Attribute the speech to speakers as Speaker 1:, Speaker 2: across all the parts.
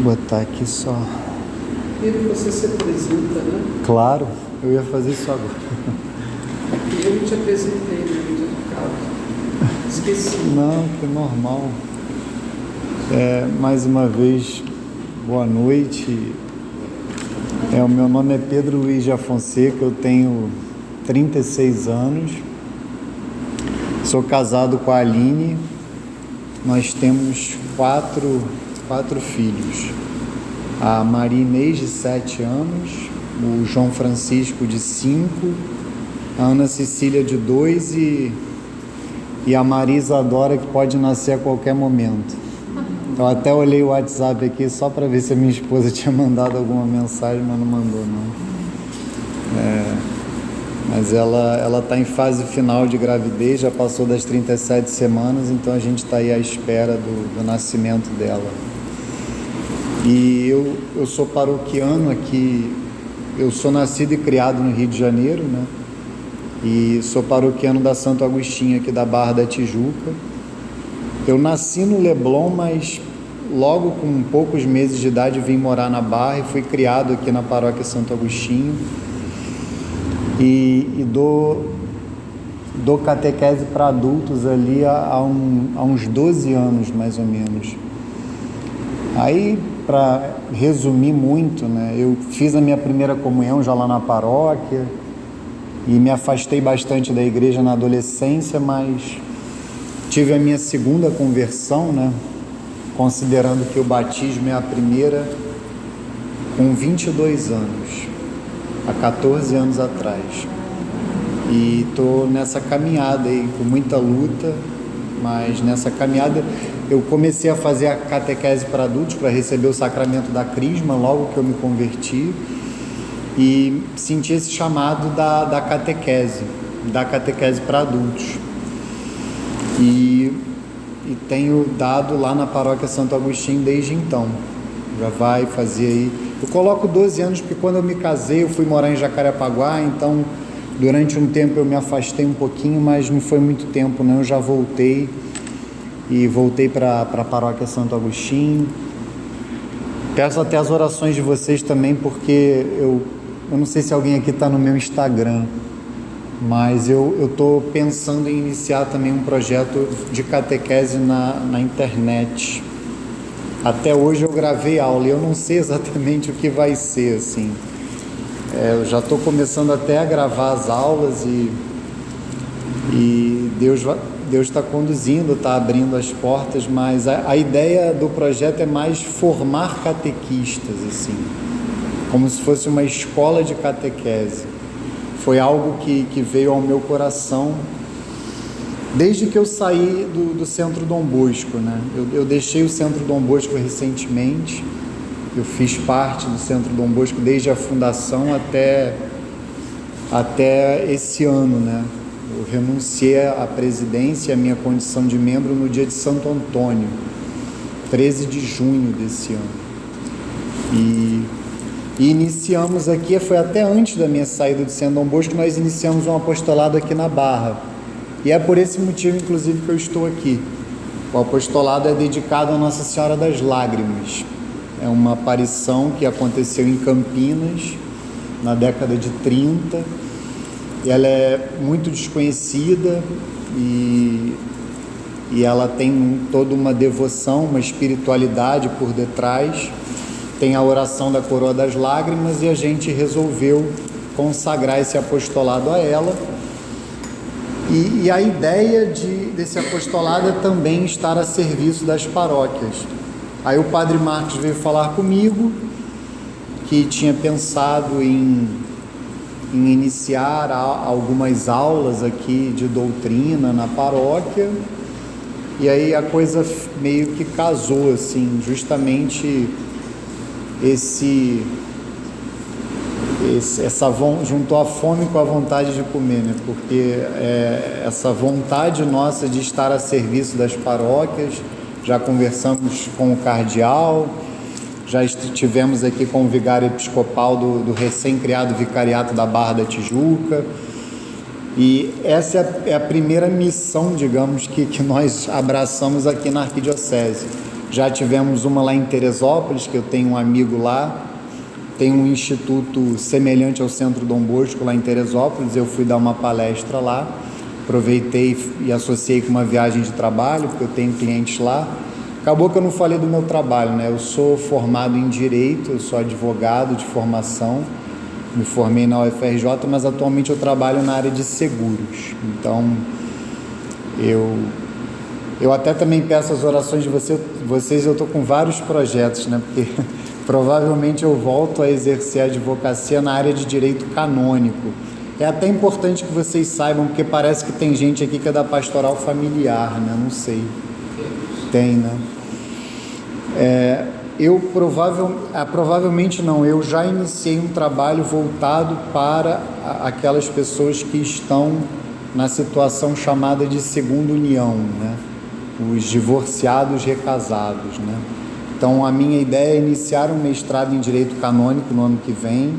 Speaker 1: botar aqui só.
Speaker 2: Pedro, você se apresenta, né?
Speaker 1: Claro, eu ia fazer isso agora.
Speaker 2: E eu te apresentei, né? Eu tinha ficado. Esqueci.
Speaker 1: Não, que normal. Mais uma vez, boa noite. O meu nome é Pedro Luiz de Afonseca, eu tenho 36 anos. Sou casado com a Aline. Nós temos quatro filhos. A Maria Inês, de 7 anos, o João Francisco, de 5, a Ana Cecília, de 2 e a Maria Isadora, que pode nascer a qualquer momento. Eu até olhei o WhatsApp aqui só para ver se a minha esposa tinha mandado alguma mensagem, mas não mandou, não. Mas ela está em fase final de gravidez, já passou das 37 semanas, então a gente está aí à espera do nascimento dela. E eu sou paroquiano aqui, eu sou nascido e criado no Rio de Janeiro, né? E sou paroquiano da Santo Agostinho, aqui da Barra da Tijuca. Eu nasci no Leblon, mas logo com poucos meses de idade vim morar na Barra e fui criado aqui na paróquia Santo Agostinho. E dou catequese para adultos ali há uns 12 anos, mais ou menos. Aí, para resumir muito, né, eu fiz a minha primeira comunhão já lá na paróquia e me afastei bastante da igreja na adolescência, mas tive a minha segunda conversão, né, considerando que o batismo é a primeira, com 22 anos, há 14 anos atrás. E estou nessa caminhada aí, com muita luta, mas nessa caminhada eu comecei a fazer a catequese para adultos, para receber o sacramento da crisma, logo que eu me converti, e senti esse chamado da catequese para adultos. E tenho dado lá na paróquia Santo Agostinho desde então. Já vai fazer aí... Eu coloco 12 anos porque quando eu me casei eu fui morar em Jacarepaguá, então durante um tempo eu me afastei um pouquinho, mas não foi muito tempo não, eu já voltei para a paróquia Santo Agostinho. Peço até as orações de vocês também, porque eu não sei se alguém aqui está no meu Instagram, mas eu estou pensando em iniciar também um projeto de catequese na internet. Até hoje eu gravei aula e eu não sei exatamente o que vai ser, assim. Eu já estou começando até a gravar as aulas e Deus está conduzindo, está abrindo as portas, mas a ideia do projeto é mais formar catequistas, assim, como se fosse uma escola de catequese. Foi algo que veio ao meu coração desde que eu saí do Centro Dom Bosco, né? Eu deixei o Centro Dom Bosco recentemente, eu fiz parte do Centro Dom Bosco desde a fundação até esse ano, né? Eu renunciei à presidência, à minha condição de membro no dia de Santo Antônio, 13 de junho desse ano. E iniciamos aqui, foi até antes da minha saída do Centro Dom Bosco, nós iniciamos um apostolado aqui na Barra. E é por esse motivo, inclusive, que eu estou aqui. O apostolado é dedicado a Nossa Senhora das Lágrimas. É uma aparição que aconteceu em Campinas, na década de 30. E ela é muito desconhecida e ela tem toda uma devoção, uma espiritualidade por detrás. Tem a oração da Coroa das Lágrimas e a gente resolveu consagrar esse apostolado a ela. E a ideia desse apostolado é também estar a serviço das paróquias. Aí o Padre Marcos veio falar comigo que tinha pensado em iniciar algumas aulas aqui de doutrina na paróquia, e aí a coisa meio que casou, assim, justamente juntou a fome com a vontade de comer, né? Porque essa vontade nossa de estar a serviço das paróquias, já conversamos com o cardeal, já estivemos aqui com o vigário episcopal do recém-criado vicariato da Barra da Tijuca, e essa é a primeira missão, digamos, que nós abraçamos aqui na arquidiocese. Já tivemos uma lá em Teresópolis, que eu tenho um amigo lá, tem um instituto semelhante ao Centro Dom Bosco lá em Teresópolis. Eu fui dar uma palestra lá, aproveitei e associei com uma viagem de trabalho, porque eu tenho clientes lá. Acabou que eu não falei do meu trabalho, né? Eu sou formado em Direito, eu sou advogado de formação, me formei na UFRJ, mas atualmente eu trabalho na área de seguros. Então, eu até também peço as orações de vocês. Eu estou com vários projetos, né? Porque provavelmente eu volto a exercer a advocacia na área de direito canônico. É até importante que vocês saibam, porque parece que tem gente aqui que é da pastoral familiar, né? Não sei. Tem, né? Provavelmente não, eu já iniciei um trabalho voltado para aquelas pessoas que estão na situação chamada de segunda união, né? Os divorciados recasados, né? Então, a minha ideia é iniciar um mestrado em Direito Canônico no ano que vem,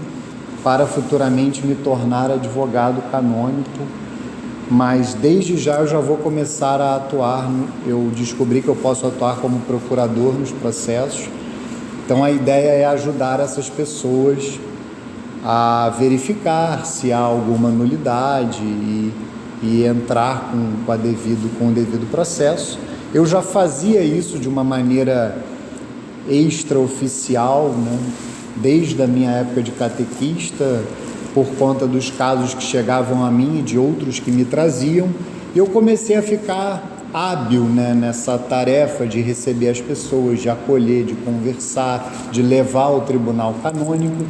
Speaker 1: para futuramente me tornar advogado canônico, mas desde já eu já vou começar a atuar. Eu descobri que eu posso atuar como procurador nos processos, então a ideia é ajudar essas pessoas a verificar se há alguma nulidade e entrar com o devido processo. Eu já fazia isso de uma maneira extraoficial, né? Desde a minha época de catequista, por conta dos casos que chegavam a mim e de outros que me traziam, eu comecei a ficar hábil, né, nessa tarefa de receber as pessoas, de acolher, de conversar, de levar ao tribunal canônico,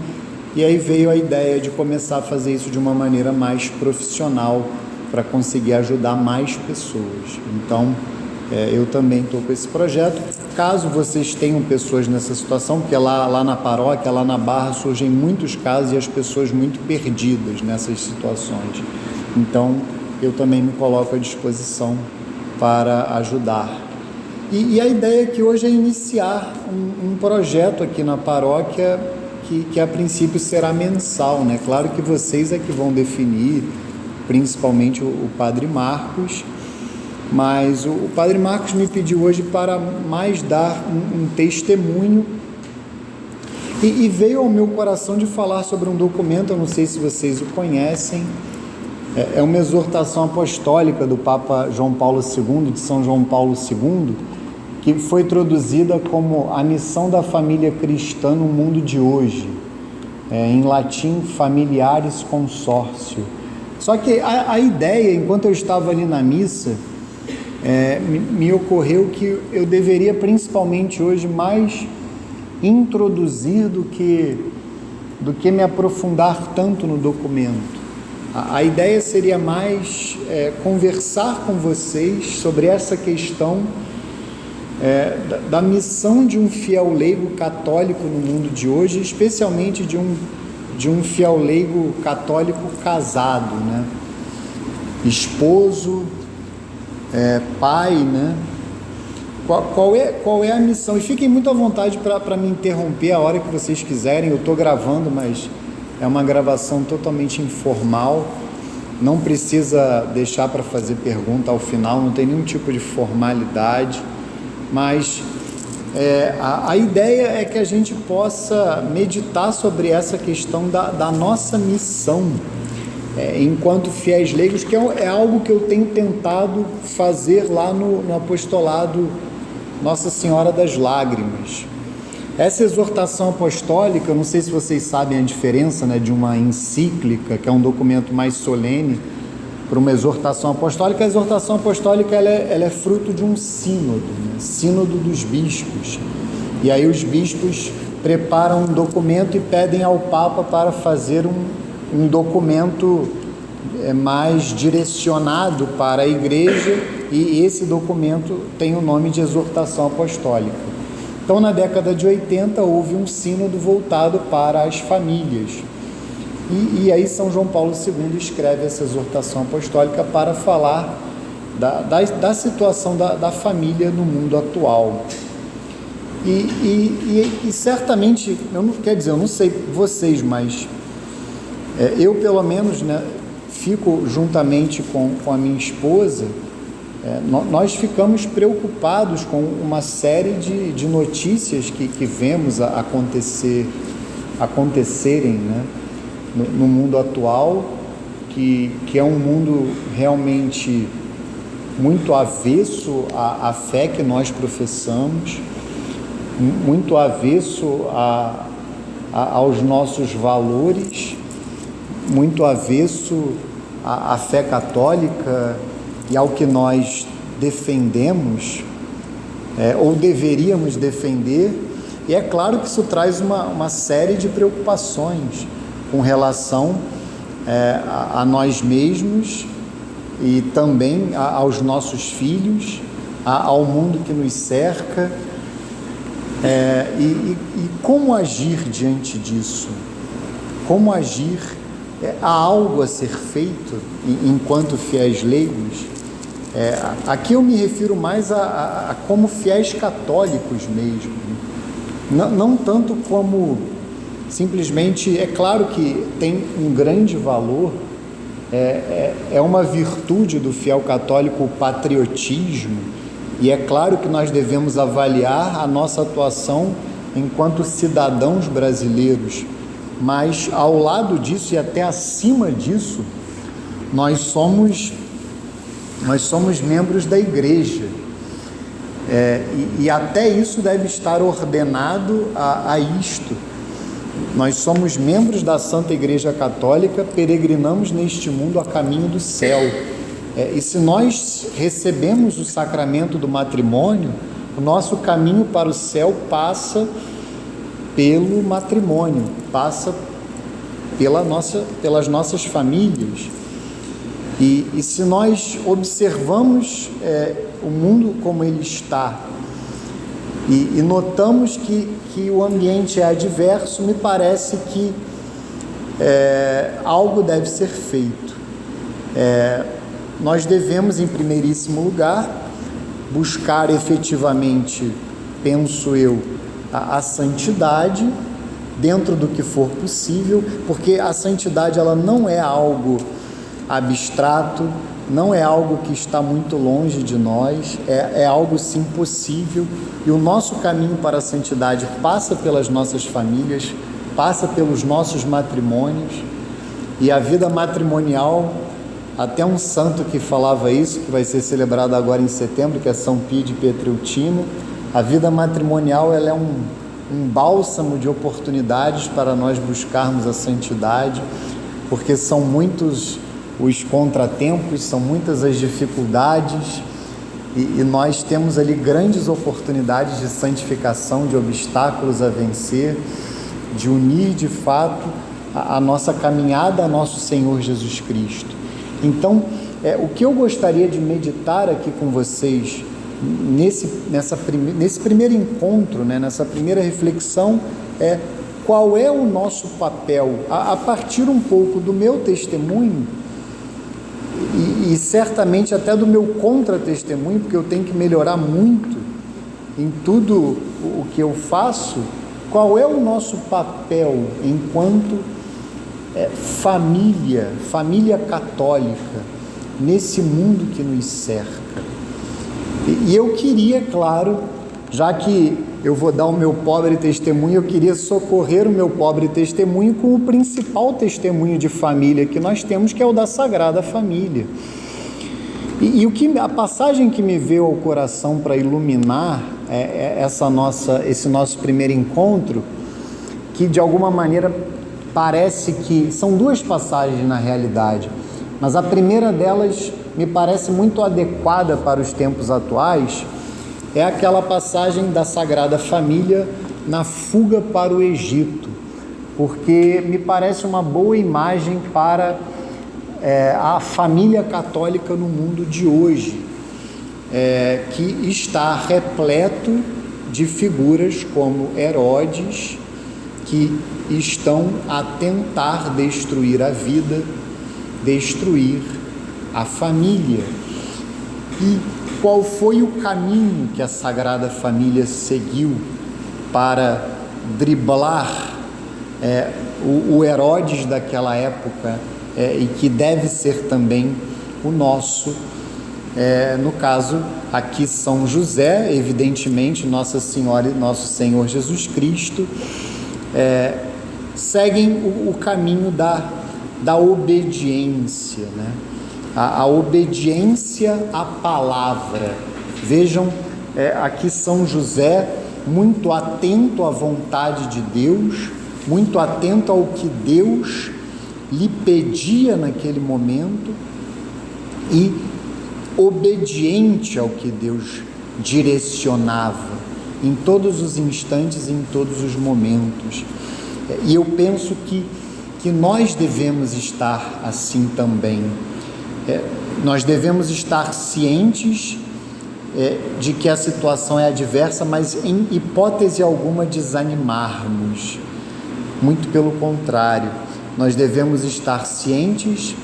Speaker 1: e aí veio a ideia de começar a fazer isso de uma maneira mais profissional, para conseguir ajudar mais pessoas. Então, eu também estou com esse projeto. Caso vocês tenham pessoas nessa situação, porque lá na paróquia, lá na Barra, surgem muitos casos e as pessoas muito perdidas nessas situações. Então, eu também me coloco à disposição para ajudar. E a ideia aqui hoje é iniciar um projeto aqui na paróquia que a princípio será mensal, né? Claro que vocês é que vão definir, principalmente o Padre Marcos, mas o Padre Marcos me pediu hoje para mais dar um testemunho e veio ao meu coração de falar sobre um documento. Eu não sei se vocês o conhecem, é uma exortação apostólica do Papa João Paulo II, de São João Paulo II, que foi traduzida como a missão da família cristã no mundo de hoje, em latim, Familiaris Consortio. Só que a ideia, enquanto eu estava ali na missa, me ocorreu que eu deveria principalmente hoje mais introduzir do que me aprofundar tanto no documento. A ideia seria mais conversar com vocês sobre essa questão da missão de um fiel leigo católico no mundo de hoje, especialmente de um fiel leigo católico casado, né? Esposo, pai, né? Qual é a missão? E fiquem muito à vontade para me interromper a hora que vocês quiserem. Eu estou gravando, mas é uma gravação totalmente informal. Não precisa deixar para fazer pergunta ao final, não tem nenhum tipo de formalidade. Mas a ideia é que a gente possa meditar sobre essa questão da nossa missão enquanto fiéis leigos, que é algo que eu tenho tentado fazer lá no apostolado Nossa Senhora das Lágrimas. Essa exortação apostólica, eu não sei se vocês sabem a diferença, né, de uma encíclica, que é um documento mais solene, para uma exortação apostólica. A exortação apostólica ela é fruto de um sínodo, né? Sínodo dos bispos. E aí os bispos preparam um documento e pedem ao Papa para fazer um documento mais direcionado para a Igreja, e esse documento tem o nome de exortação apostólica. Então, na década de 80, houve um sínodo voltado para as famílias. E aí São João Paulo II escreve essa exortação apostólica para falar da situação da família no mundo atual. E certamente, eu não sei vocês, mas eu pelo menos, né, fico juntamente com a minha esposa Nós ficamos preocupados com uma série de notícias que vemos acontecerem, né, no mundo atual, que é um mundo realmente muito avesso à fé que nós professamos, muito avesso aos nossos valores, muito avesso à fé católica e ao que nós defendemos, ou deveríamos defender. E é claro que isso traz uma série de preocupações com relação a nós mesmos e também aos nossos filhos, ao mundo que nos cerca, e como agir diante disso? Como agir? Há algo a ser feito enquanto fiéis leigos? Aqui eu me refiro mais a como fiéis católicos mesmo, não tanto como simplesmente. É claro que tem um grande valor, é uma virtude do fiel católico o patriotismo, e é claro que nós devemos avaliar a nossa atuação enquanto cidadãos brasileiros, mas ao lado disso e até acima disso, nós somos membros da igreja, e até isso deve estar ordenado a isto. Nós somos membros da Santa Igreja Católica, peregrinamos neste mundo a caminho do céu, e se nós recebemos o sacramento do matrimônio, o nosso caminho para o céu passa pelo matrimônio, passa pelas nossas famílias. E se nós observamos o mundo como ele está e notamos que o ambiente é adverso, me parece que algo deve ser feito. Nós devemos, em primeiríssimo lugar, buscar efetivamente, penso eu, a santidade dentro do que for possível, porque a santidade ela não é algo abstrato, não é algo que está muito longe de nós, é algo sim possível, e o nosso caminho para a santidade passa pelas nossas famílias, passa pelos nossos matrimônios, e a vida matrimonial, até um santo que falava isso, que vai ser celebrado agora em setembro, que é São Pio de Pietrelcina, a vida matrimonial ela é um bálsamo de oportunidades para nós buscarmos a santidade, porque são muitos os contratempos, são muitas as dificuldades, e nós temos ali grandes oportunidades de santificação, de obstáculos a vencer, de unir de fato a nossa caminhada a nosso Senhor Jesus Cristo. Então, o que eu gostaria de meditar aqui com vocês nesse primeiro encontro, né, nessa primeira reflexão, qual é o nosso papel, a partir um pouco do meu testemunho, e certamente até do meu contra-testemunho, porque eu tenho que melhorar muito em tudo o que eu faço. Qual é o nosso papel enquanto família católica, nesse mundo que nos cerca? E eu queria, claro, já que eu vou dar o meu pobre testemunho, eu queria socorrer o meu pobre testemunho com o principal testemunho de família que nós temos, que é o da Sagrada Família. A passagem que me veio ao coração para iluminar esse nosso primeiro encontro, que de alguma maneira parece que são duas passagens na realidade, mas a primeira delas me parece muito adequada para os tempos atuais, é aquela passagem da Sagrada Família na fuga para o Egito, porque me parece uma boa imagem para a família católica no mundo de hoje, que está repleto de figuras como Herodes, que estão a tentar destruir a vida, destruir a família. E qual foi o caminho que a Sagrada Família seguiu para driblar o Herodes daquela época, e que deve ser também o nosso no caso aqui São José, evidentemente Nossa Senhora e Nosso Senhor Jesus Cristo, seguem o caminho da obediência, né? A obediência à palavra. Vejam, aqui São José, muito atento à vontade de Deus, muito atento ao que Deus lhe pedia naquele momento e obediente ao que Deus direcionava em todos os instantes, em todos os momentos. E eu penso que nós devemos estar assim também. Nós devemos estar cientes de que a situação é adversa, mas em hipótese alguma desanimarmos. Muito pelo contrário, nós devemos estar cientes,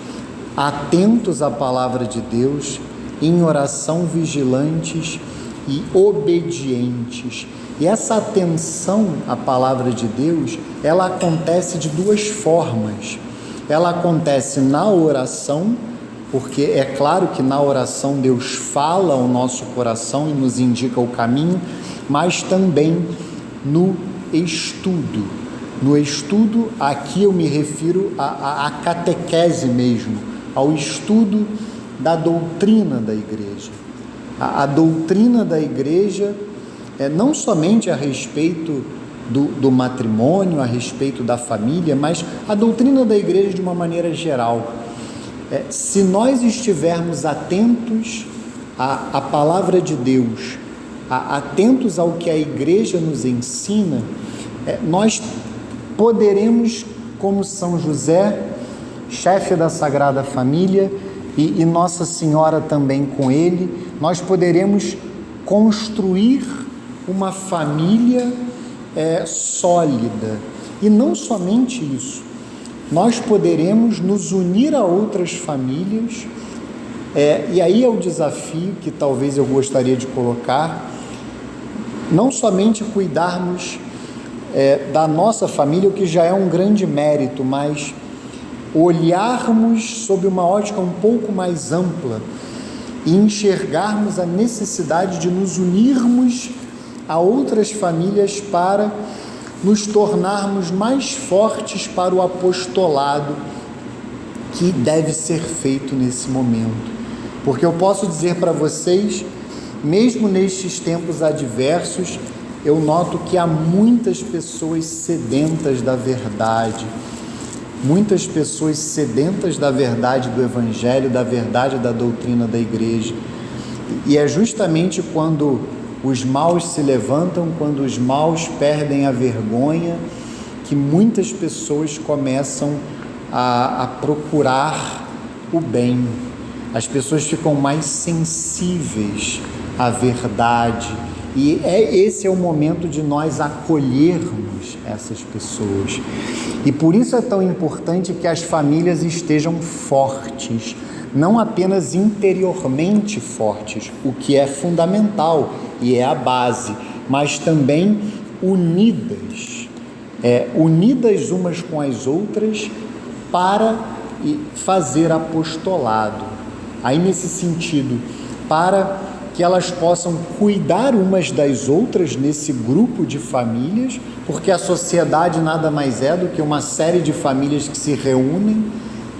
Speaker 1: atentos à palavra de Deus, em oração vigilantes e obedientes. E essa atenção à palavra de Deus, ela acontece de duas formas. Ela acontece na oração, porque é claro que na oração Deus fala ao nosso coração e nos indica o caminho, mas também no estudo. No estudo, aqui eu me refiro à catequese mesmo, ao estudo da doutrina da igreja. A doutrina da igreja não somente a respeito do matrimônio, a respeito da família, mas a doutrina da igreja de uma maneira geral. Se nós estivermos atentos à palavra de Deus, atentos ao que a igreja nos ensina, nós poderemos, como São José, chefe da Sagrada Família, e Nossa Senhora também com ele, nós poderemos construir uma família sólida. E não somente isso, nós poderemos nos unir a outras famílias, e aí é o desafio que talvez eu gostaria de colocar, não somente cuidarmos da nossa família, o que já é um grande mérito, mas olharmos sob uma ótica um pouco mais ampla e enxergarmos a necessidade de nos unirmos a outras famílias para nos tornarmos mais fortes para o apostolado que deve ser feito nesse momento. Porque eu posso dizer para vocês, mesmo nestes tempos adversos, eu noto que há muitas pessoas sedentas da verdade, muitas pessoas sedentas da verdade do Evangelho, da verdade da doutrina da igreja. E é justamente quando os maus se levantam, quando os maus perdem a vergonha, que muitas pessoas começam a procurar o bem. As pessoas ficam mais sensíveis à verdade, e esse é o momento de nós acolhermos essas pessoas. E por isso é tão importante que as famílias estejam fortes, não apenas interiormente fortes, o que é fundamental e é a base, mas também unidas, unidas umas com as outras para fazer apostolado. Aí nesse sentido, para que elas possam cuidar umas das outras nesse grupo de famílias, porque a sociedade nada mais é do que uma série de famílias que se reúnem.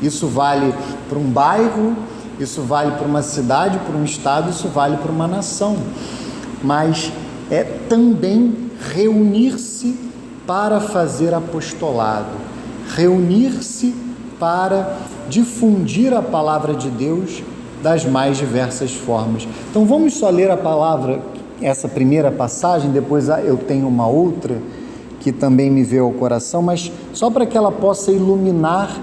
Speaker 1: Isso vale para um bairro, isso vale para uma cidade, para um estado, isso vale para uma nação. Mas é também reunir-se para fazer apostolado, reunir-se para difundir a palavra de Deus das mais diversas formas. Então vamos só ler a palavra, essa primeira passagem, depois eu tenho uma outra que também me veio ao coração, mas só para que ela possa iluminar,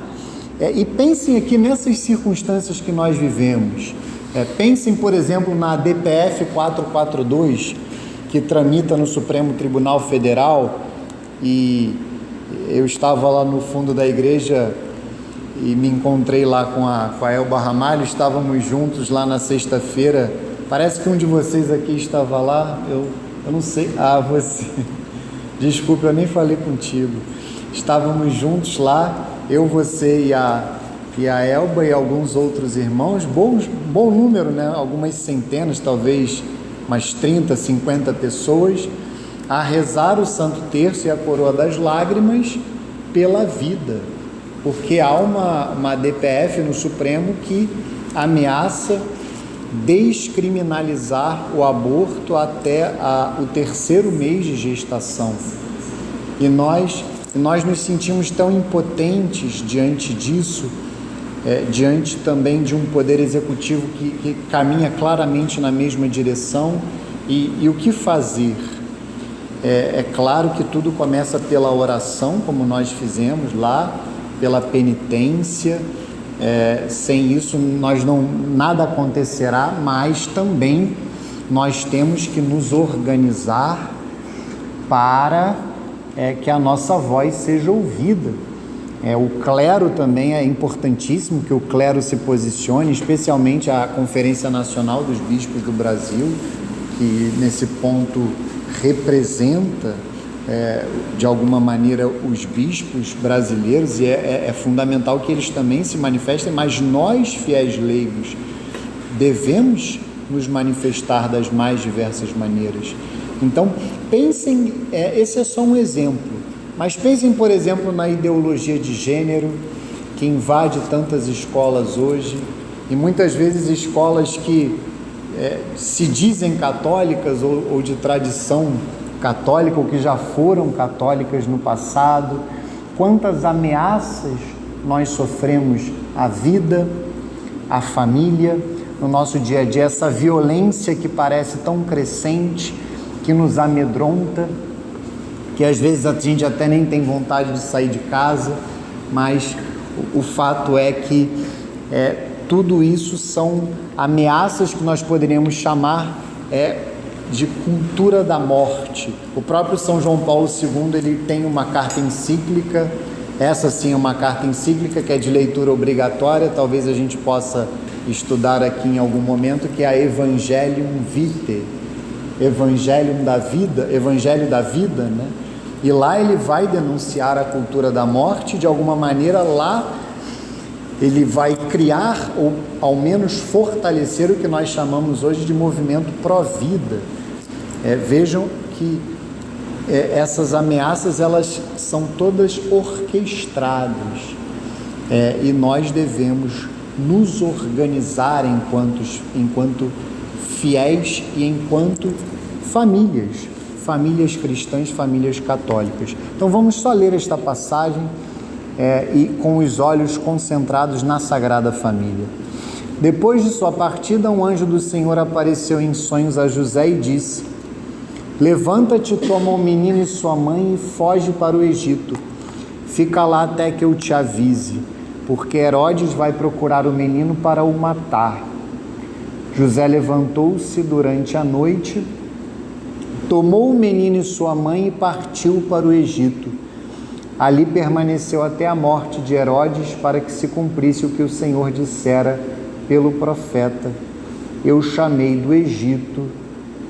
Speaker 1: e pensem aqui nessas circunstâncias que nós vivemos. Pensem, por exemplo, na DPF 442, que tramita no Supremo Tribunal Federal, e eu estava lá no fundo da igreja e me encontrei lá com a Elba Ramalho, estávamos juntos lá na sexta-feira. Parece que um de vocês aqui estava lá, eu não sei, você, desculpa, eu nem falei contigo. Estávamos juntos lá, eu, você e e a Elba e alguns outros irmãos, bom número, né? Algumas centenas, talvez umas 30, 50 pessoas, a rezar o Santo Terço e a Coroa das Lágrimas pela vida, porque há uma DPF no Supremo que ameaça descriminalizar o aborto até o 3º mês de gestação. E nós nos sentimos tão impotentes diante disso, diante também de um poder executivo que caminha claramente na mesma direção. E o que fazer? É claro que tudo começa pela oração, como nós fizemos lá, pela penitência. Sem isso nada acontecerá, mas também nós temos que nos organizar para que a nossa voz seja ouvida. O clero também é importantíssimo que o clero se posicione, especialmente a Conferência Nacional dos Bispos do Brasil, que nesse ponto representa de alguma maneira os bispos brasileiros, e é fundamental que eles também se manifestem, mas nós, fiéis leigos, devemos nos manifestar das mais diversas maneiras. Então, pensem, esse é só um exemplo, mas pensem, por exemplo, na ideologia de gênero que invade tantas escolas hoje, e muitas vezes escolas que se dizem católicas ou de tradição católica, ou que já foram católicas no passado. Quantas ameaças nós sofremos à vida, à família, no nosso dia a dia, essa violência que parece tão crescente, que nos amedronta, que às vezes a gente até nem tem vontade de sair de casa, mas o fato é que tudo isso são ameaças que nós poderíamos chamar de cultura da morte. O próprio São João Paulo II, ele tem uma carta encíclica, essa sim é uma carta encíclica que é de leitura obrigatória, talvez a gente possa estudar aqui em algum momento, que é a Evangelium Vitae, Evangelho da vida, né? E lá ele vai denunciar a cultura da morte. De alguma maneira lá ele vai criar, ou ao menos fortalecer, o que nós chamamos hoje de movimento pró-vida. Vejam que essas ameaças, elas são todas orquestradas, e nós devemos nos organizar enquanto fiéis e enquanto famílias cristãs, famílias católicas. Então vamos só ler esta passagem e com os olhos concentrados na Sagrada Família. Depois de sua partida, um anjo do Senhor apareceu em sonhos a José e disse: levanta-te, toma o menino e sua mãe e foge para o Egito. Fica lá até que eu te avise, porque Herodes vai procurar o menino para o matar. José levantou-se durante a noite, tomou o menino e sua mãe e partiu para o Egito. Ali permaneceu até a morte de Herodes, para que se cumprisse o que o Senhor dissera pelo profeta: eu chamei do Egito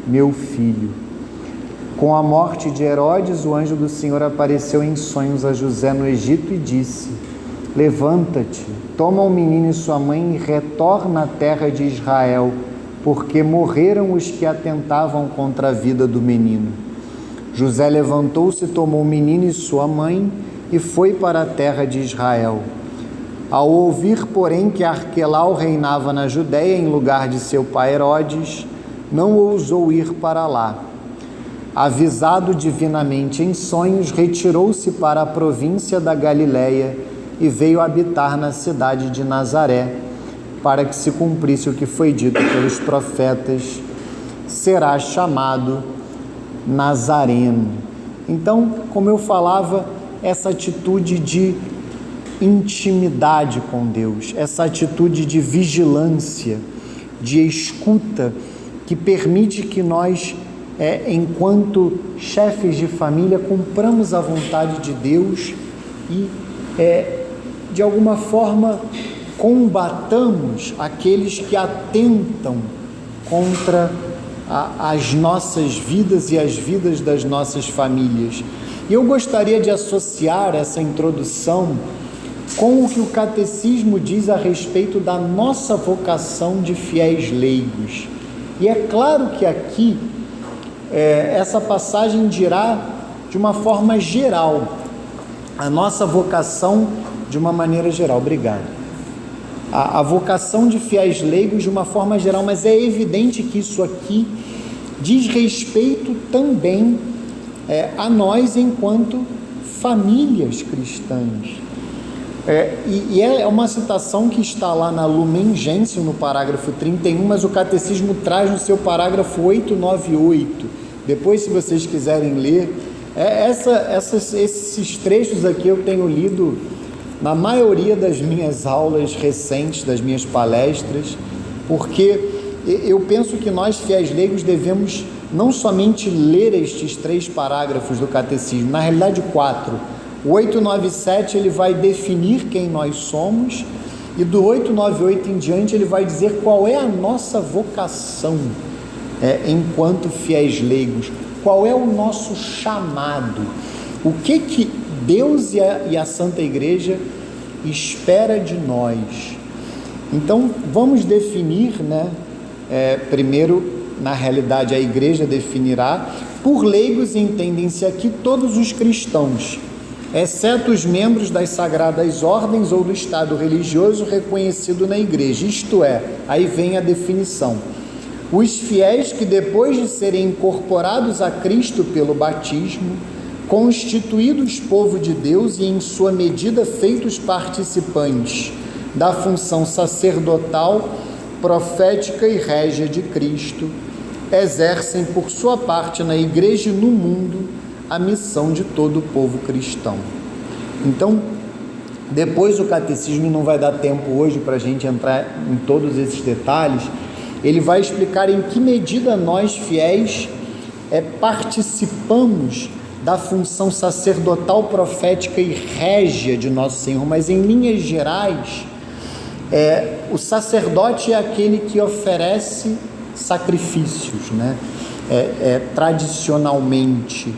Speaker 1: meu filho. Com a morte de Herodes, o anjo do Senhor apareceu em sonhos a José no Egito e disse: levanta-te, toma o menino e sua mãe e retorna à terra de Israel, porque morreram os que atentavam contra a vida do menino. José levantou-se, tomou o menino e sua mãe e foi para a terra de Israel. Ao ouvir, porém, que Arquelau reinava na Judéia em lugar de seu pai Herodes, não ousou ir para lá. Avisado divinamente em sonhos, retirou-se para a província da Galiléia e veio habitar na cidade de Nazaré, para que se cumprisse o que foi dito pelos profetas: será chamado Nazareno. Então, como eu falava, essa atitude de intimidade com Deus, essa atitude de vigilância, de escuta, que permite que nós, enquanto chefes de família, cumpramos a vontade de Deus e, de alguma forma, combatamos aqueles que atentam contra as nossas vidas e as vidas das nossas famílias. E eu gostaria de associar essa introdução com o que o catecismo diz a respeito da nossa vocação de fiéis leigos. E é claro que aqui essa passagem dirá de uma forma geral, a nossa vocação de uma maneira geral. Obrigado. A vocação de fiéis leigos de uma forma geral, mas é evidente que isso aqui diz respeito também a nós enquanto famílias cristãs. E é uma citação que está lá na Lumen Gentium, no parágrafo 31, mas o catecismo traz no seu parágrafo 898. Depois, se vocês quiserem ler, esses trechos aqui eu tenho lido na maioria das minhas aulas recentes, das minhas palestras, porque eu penso que nós, fiéis leigos, devemos não somente ler estes 3 parágrafos do catecismo, na realidade 4. O 897 ele vai definir quem nós somos, e do 898 em diante ele vai dizer qual é a nossa vocação enquanto fiéis leigos, qual é o nosso chamado, o que Deus e a Santa Igreja espera de nós. Então vamos definir, primeiro, na realidade a Igreja definirá. Por leigos entendem-se aqui todos os cristãos, exceto os membros das sagradas ordens ou do estado religioso reconhecido na Igreja, isto é, aí vem a definição: os fiéis que, depois de serem incorporados a Cristo pelo batismo, constituídos povo de Deus e em sua medida feitos participantes da função sacerdotal, profética e régia de Cristo, exercem por sua parte na Igreja e no mundo a missão de todo o povo cristão. Então, depois o catecismo não vai dar tempo hoje para a gente entrar em todos esses detalhes. Ele vai explicar em que medida nós, fiéis, participamos da função sacerdotal, profética e régia de Nosso Senhor, mas em linhas gerais, o sacerdote é aquele que oferece sacrifícios, tradicionalmente,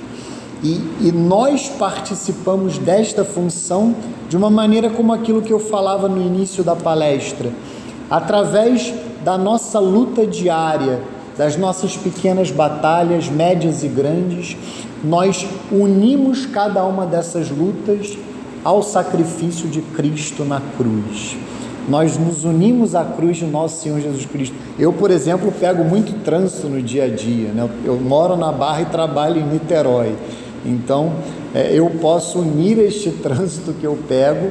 Speaker 1: e nós participamos desta função de uma maneira como aquilo que eu falava no início da palestra, através da nossa luta diária, das nossas pequenas batalhas, médias e grandes. Nós unimos cada uma dessas lutas ao sacrifício de Cristo na cruz. Nós nos unimos à cruz de nosso Senhor Jesus Cristo. Eu, por exemplo, pego muito trânsito no dia a dia, Eu moro na Barra e trabalho em Niterói. Então, eu posso unir este trânsito que eu pego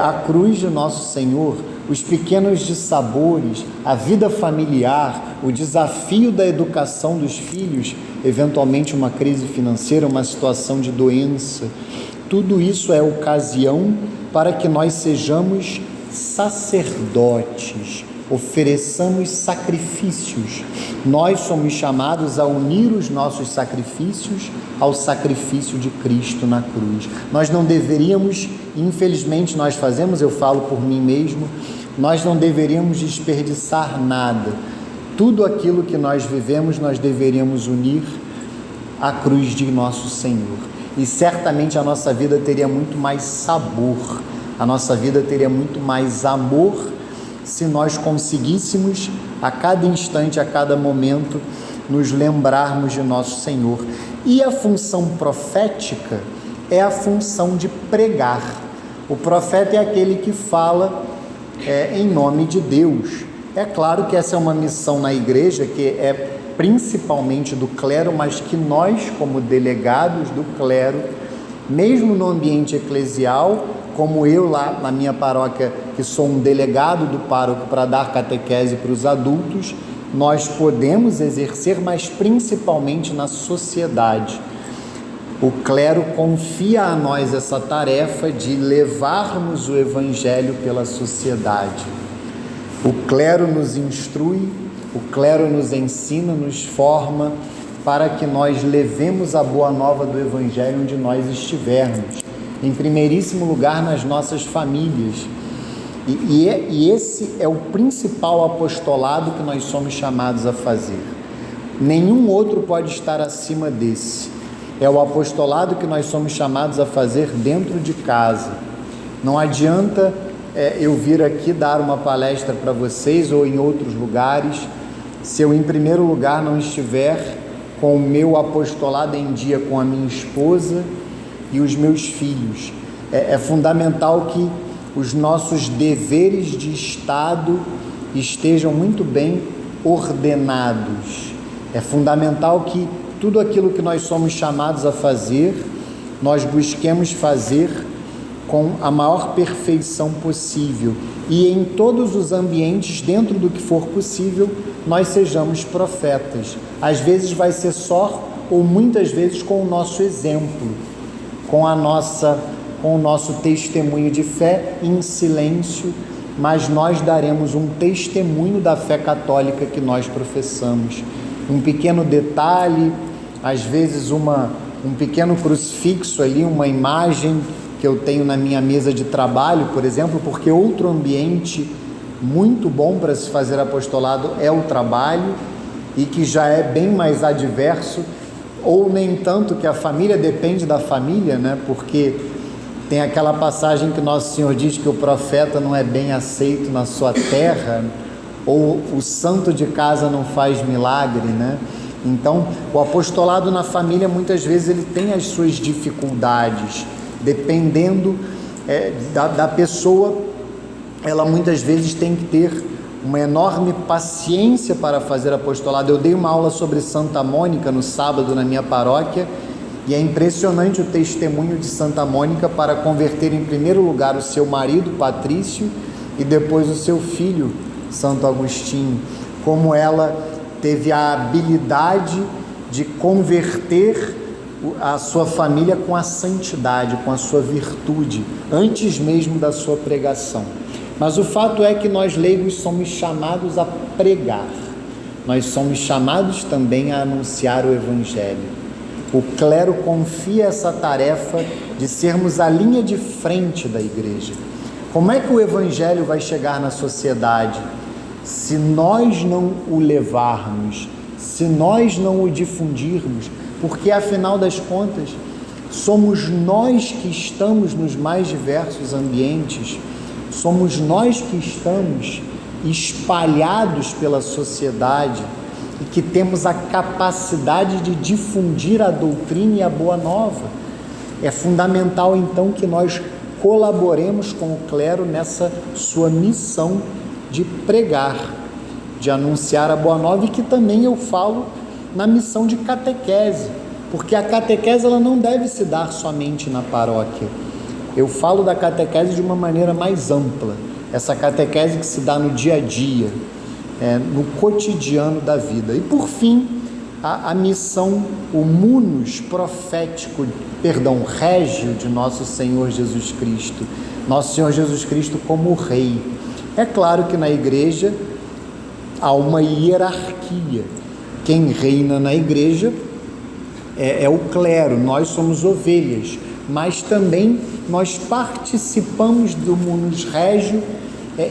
Speaker 1: à cruz de nosso Senhor, os pequenos dissabores, a vida familiar, o desafio da educação dos filhos, eventualmente uma crise financeira, uma situação de doença. Tudo isso é ocasião para que nós sejamos sacerdotes, ofereçamos sacrifícios. Nós somos chamados a unir os nossos sacrifícios ao sacrifício de Cristo na cruz. Nós não deveríamos, infelizmente nós fazemos, eu falo por mim mesmo, nós não deveríamos desperdiçar nada. Tudo aquilo que nós vivemos, nós deveríamos unir à cruz de nosso Senhor. E certamente a nossa vida teria muito mais sabor, a nossa vida teria muito mais amor, se nós conseguíssemos a cada instante, a cada momento, nos lembrarmos de nosso Senhor. E a função profética é a função de pregar. O profeta é aquele que fala em nome de Deus. É claro que essa é uma missão na igreja que é principalmente do clero, mas que nós, como delegados do clero, mesmo no ambiente eclesial, como eu lá na minha paróquia, que sou um delegado do pároco para dar catequese para os adultos, nós podemos exercer, mas principalmente na sociedade. O clero confia a nós essa tarefa de levarmos o Evangelho pela sociedade. O clero nos instrui, o clero nos ensina, nos forma para que nós levemos a boa nova do Evangelho onde nós estivermos. Em primeiríssimo lugar, nas nossas famílias. E esse é o principal apostolado que nós somos chamados a fazer. Nenhum outro pode estar acima desse. É o apostolado que nós somos chamados a fazer dentro de casa. Não adianta eu vir aqui dar uma palestra para vocês ou em outros lugares, se eu, em primeiro lugar, não estiver com o meu apostolado em dia com a minha esposa e os meus filhos. É fundamental que os nossos deveres de Estado estejam muito bem ordenados. É fundamental que tudo aquilo que nós somos chamados a fazer, nós busquemos fazer com a maior perfeição possível e em todos os ambientes, dentro do que for possível, nós sejamos profetas. Às vezes vai ser só, ou muitas vezes com o nosso exemplo, com o nosso testemunho de fé em silêncio, mas nós daremos um testemunho da fé católica que nós professamos. Um pequeno detalhe, às vezes um pequeno crucifixo ali, uma imagem que eu tenho na minha mesa de trabalho, por exemplo, porque outro ambiente muito bom para se fazer apostolado é o trabalho, e que já é bem mais adverso, ou nem tanto, que a família depende da família, né? Porque tem aquela passagem que Nosso Senhor diz que o profeta não é bem aceito na sua terra, ou o santo de casa não faz milagre, né? Então, o apostolado na família, muitas vezes, ele tem as suas dificuldades, dependendo da pessoa. Ela muitas vezes tem que ter uma enorme paciência para fazer apostolado. Eu dei uma aula sobre Santa Mônica no sábado na minha paróquia, e é impressionante o testemunho de Santa Mônica para converter em primeiro lugar o seu marido, Patrício, e depois o seu filho, Santo Agostinho. Como ela teve a habilidade de converter a sua família com a santidade, com a sua virtude, antes mesmo da sua pregação. Mas o fato é que nós leigos somos chamados a pregar, nós somos chamados também a anunciar o Evangelho. O clero confia essa tarefa de sermos a linha de frente da igreja. Como é que o Evangelho vai chegar na sociedade? Se nós não o levarmos, se nós não o difundirmos, porque afinal das contas, somos nós que estamos nos mais diversos ambientes, somos nós que estamos espalhados pela sociedade e que temos a capacidade de difundir a doutrina e a boa nova. É fundamental então que nós colaboremos com o clero nessa sua missão de pregar, de anunciar a boa nova, e que também eu falo na missão de catequese, porque a catequese ela não deve se dar somente na paróquia. Eu falo da catequese de uma maneira mais ampla, essa catequese que se dá no dia a dia, no cotidiano da vida. E por fim, a missão, o munus profético, régio de Nosso Senhor Jesus Cristo. Nosso Senhor Jesus Cristo como Rei. É claro que na igreja há uma hierarquia. Quem reina na igreja é o clero, nós somos ovelhas, mas também nós participamos do munus régio.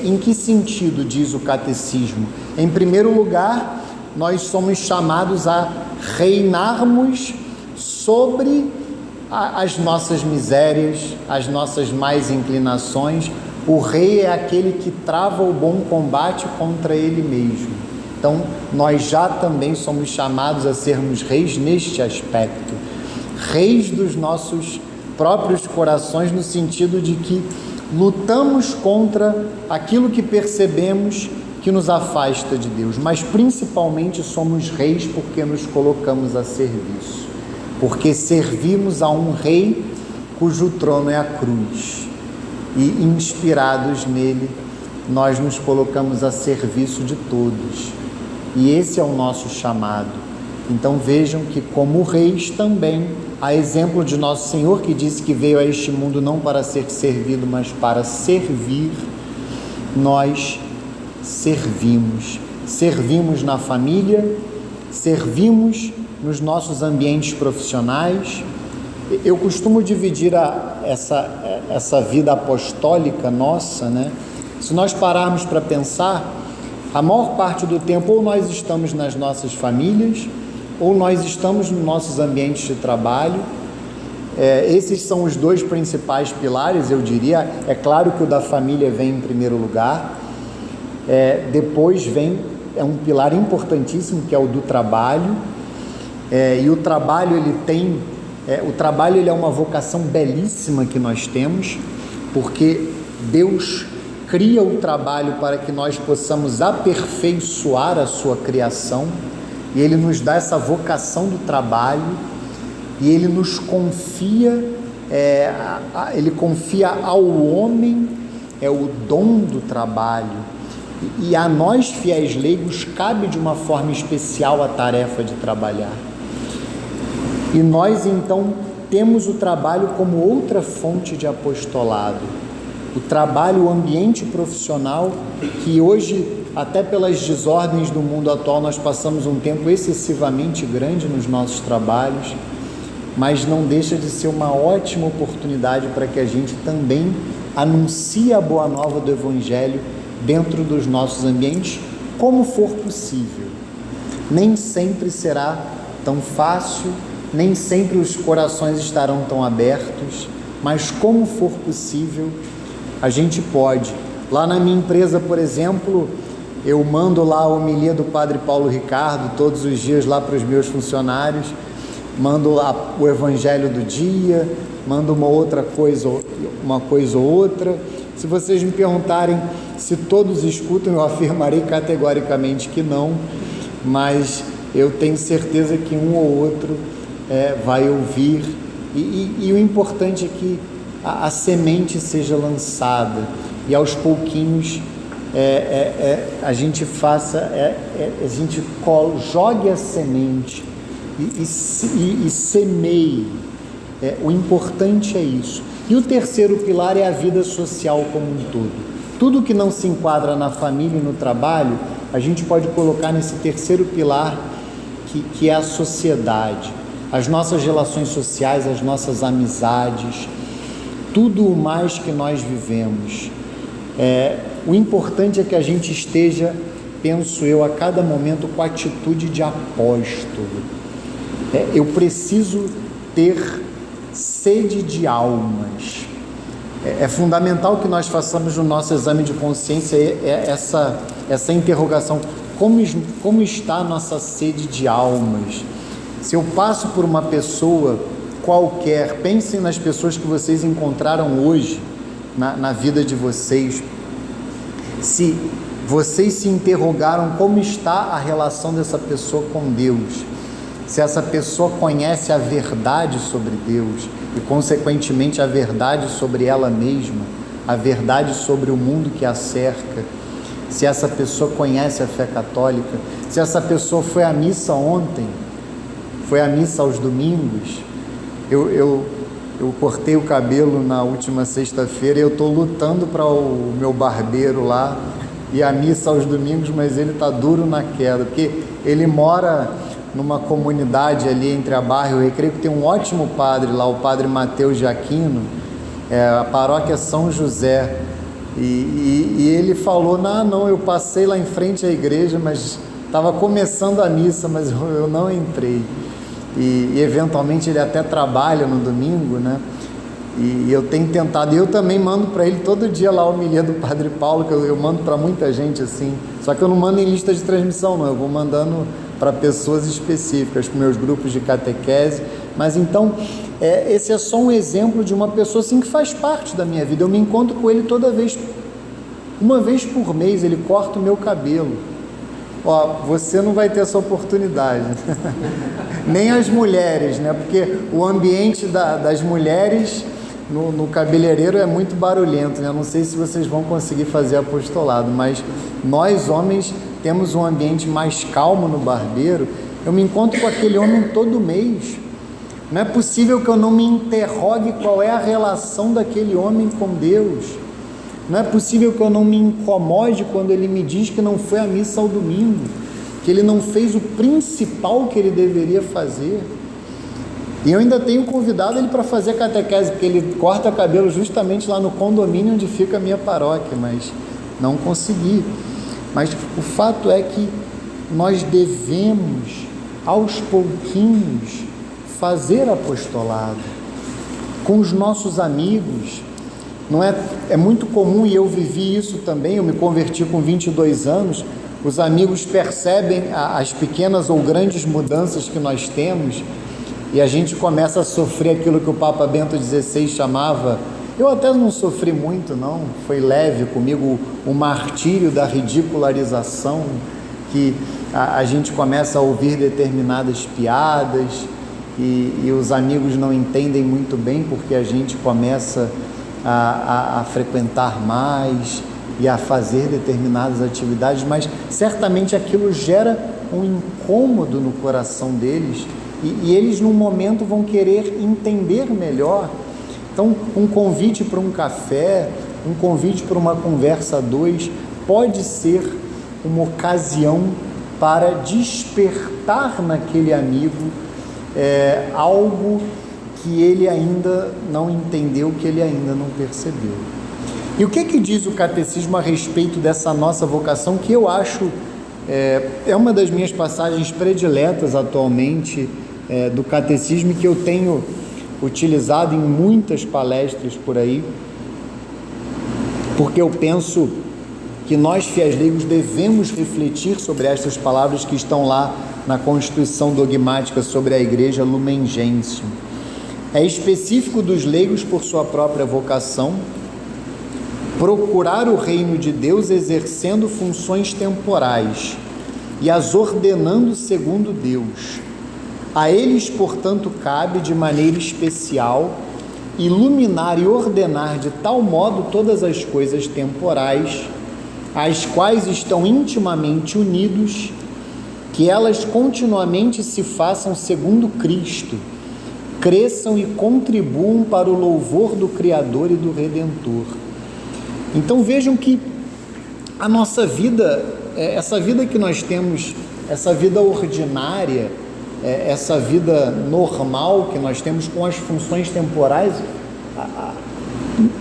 Speaker 1: Em que sentido, diz o catecismo? Em primeiro lugar, nós somos chamados a reinarmos sobre as nossas misérias, as nossas más inclinações. O rei é aquele que trava o bom combate contra ele mesmo. Então, nós já também somos chamados a sermos reis neste aspecto. Reis dos nossos próprios corações, no sentido de que lutamos contra aquilo que percebemos que nos afasta de Deus, mas principalmente somos reis porque nos colocamos a serviço, porque servimos a um rei cujo trono é a cruz, e inspirados nele, nós nos colocamos a serviço de todos, e esse é o nosso chamado. Então vejam que como reis também, a exemplo de Nosso Senhor, que disse que veio a este mundo não para ser servido, mas para servir, nós servimos. Servimos na família, servimos nos nossos ambientes profissionais. Eu costumo dividir essa vida apostólica nossa, né? Se nós pararmos para pensar, a maior parte do tempo ou nós estamos nas nossas famílias, ou nós estamos nos nossos ambientes de trabalho, Esses são os dois principais pilares, eu diria. É claro que o da família vem em primeiro lugar, depois vem um pilar importantíssimo, que é o do trabalho, e o trabalho ele é uma vocação belíssima que nós temos, porque Deus cria o trabalho para que nós possamos aperfeiçoar a sua criação, e Ele nos dá essa vocação do trabalho, e Ele nos confia, Ele confia ao homem o dom do trabalho, e a nós fiéis leigos cabe de uma forma especial a tarefa de trabalhar. E nós então temos o trabalho como outra fonte de apostolado. O trabalho, o ambiente profissional, que hoje, até pelas desordens do mundo atual, nós passamos um tempo excessivamente grande nos nossos trabalhos, mas não deixa de ser uma ótima oportunidade para que a gente também anuncie a boa nova do Evangelho dentro dos nossos ambientes, como for possível. Nem sempre será tão fácil, nem sempre os corações estarão tão abertos, mas como for possível, a gente pode. Lá na minha empresa, por exemplo, eu mando lá a homilia do Padre Paulo Ricardo todos os dias lá para os meus funcionários, mando lá o Evangelho do dia, mando uma coisa ou outra. Se vocês me perguntarem se todos escutam, eu afirmarei categoricamente que não, mas eu tenho certeza que um ou outro vai ouvir, e o importante é que a semente seja lançada, e aos pouquinhos a gente jogue a semente e semeie. O importante é isso. E o terceiro pilar é a vida social como um todo. Tudo que não se enquadra na família e no trabalho, a gente pode colocar nesse terceiro pilar, que é a sociedade, as nossas relações sociais, as nossas amizades, tudo o mais que nós vivemos. O importante é que a gente esteja, penso eu, a cada momento com a atitude de apóstolo. Eu preciso ter sede de almas. É fundamental que nós façamos no nosso exame de consciência essa interrogação: como está a nossa sede de almas? Se eu passo por uma pessoa qualquer, pensem nas pessoas que vocês encontraram hoje na vida de vocês, se vocês se interrogaram como está a relação dessa pessoa com Deus, se essa pessoa conhece a verdade sobre Deus e, consequentemente, a verdade sobre ela mesma, a verdade sobre o mundo que a cerca, se essa pessoa conhece a fé católica, se essa pessoa foi à missa ontem, foi à missa aos domingos. Eu cortei o cabelo na última sexta-feira e eu estou lutando para o meu barbeiro lá ir à missa aos domingos, mas ele está duro na queda, porque ele mora numa comunidade ali entre a Barra e o Recreio, que tem um ótimo padre lá, o padre Mateus de Aquino, a paróquia São José, e ele falou: não, eu passei lá em frente à igreja, mas estava começando a missa, mas eu não entrei. E eventualmente ele até trabalha no domingo, né? E eu tenho tentado, e eu também mando para ele todo dia lá a homilia do Padre Paulo, que eu mando para muita gente assim, só que eu não mando em lista de transmissão não, eu vou mandando para pessoas específicas, para meus grupos de catequese. Mas então, esse é só um exemplo de uma pessoa assim que faz parte da minha vida. Eu me encontro com ele uma vez por mês, ele corta o meu cabelo. Você não vai ter essa oportunidade. Nem as mulheres, né? Porque o ambiente das mulheres no cabeleireiro é muito barulhento, né? Não sei se vocês vão conseguir fazer apostolado, mas nós homens temos um ambiente mais calmo no barbeiro. Eu me encontro com aquele homem todo mês. Não é possível que eu não me interrogue qual é a relação daquele homem com Deus. Não é possível que eu não me incomode quando ele me diz que não foi à missa ao domingo, que ele não fez o principal que ele deveria fazer. E eu ainda tenho convidado ele para fazer catequese, porque ele corta cabelo justamente lá no condomínio onde fica a minha paróquia, mas não consegui. Mas o fato é que nós devemos, aos pouquinhos, fazer apostolado. com os nossos amigos. Não é, é muito comum, e eu vivi isso também, eu me converti com 22 anos, os amigos percebem as pequenas ou grandes mudanças que nós temos, e a gente começa a sofrer aquilo que o Papa Bento XVI chamava, eu até não sofri muito não, foi leve comigo, o martírio da ridicularização, que a gente começa a ouvir determinadas piadas, e os amigos não entendem muito bem, porque a gente começa a frequentar mais e a fazer determinadas atividades, mas certamente aquilo gera um incômodo no coração deles, e eles num momento vão querer entender melhor. Então, um convite para um café, um convite para uma conversa a dois, pode ser uma ocasião para despertar naquele amigo algo que ele ainda não entendeu, que ele ainda não percebeu. E o que diz o catecismo a respeito dessa nossa vocação, que eu acho é uma das minhas passagens prediletas atualmente do catecismo, que eu tenho utilizado em muitas palestras por aí, porque eu penso que nós, fiéis leigos, devemos refletir sobre estas palavras que estão lá na Constituição Dogmática sobre a Igreja, Lumen Gentium. É específico dos leigos, por sua própria vocação, procurar o reino de Deus exercendo funções temporais e as ordenando segundo Deus. A eles, portanto, cabe de maneira especial iluminar e ordenar de tal modo todas as coisas temporais, às quais estão intimamente unidos, que elas continuamente se façam segundo Cristo, cresçam e contribuam para o louvor do Criador e do Redentor. Então vejam que a nossa vida, essa vida que nós temos, essa vida ordinária, essa vida normal que nós temos com as funções temporais,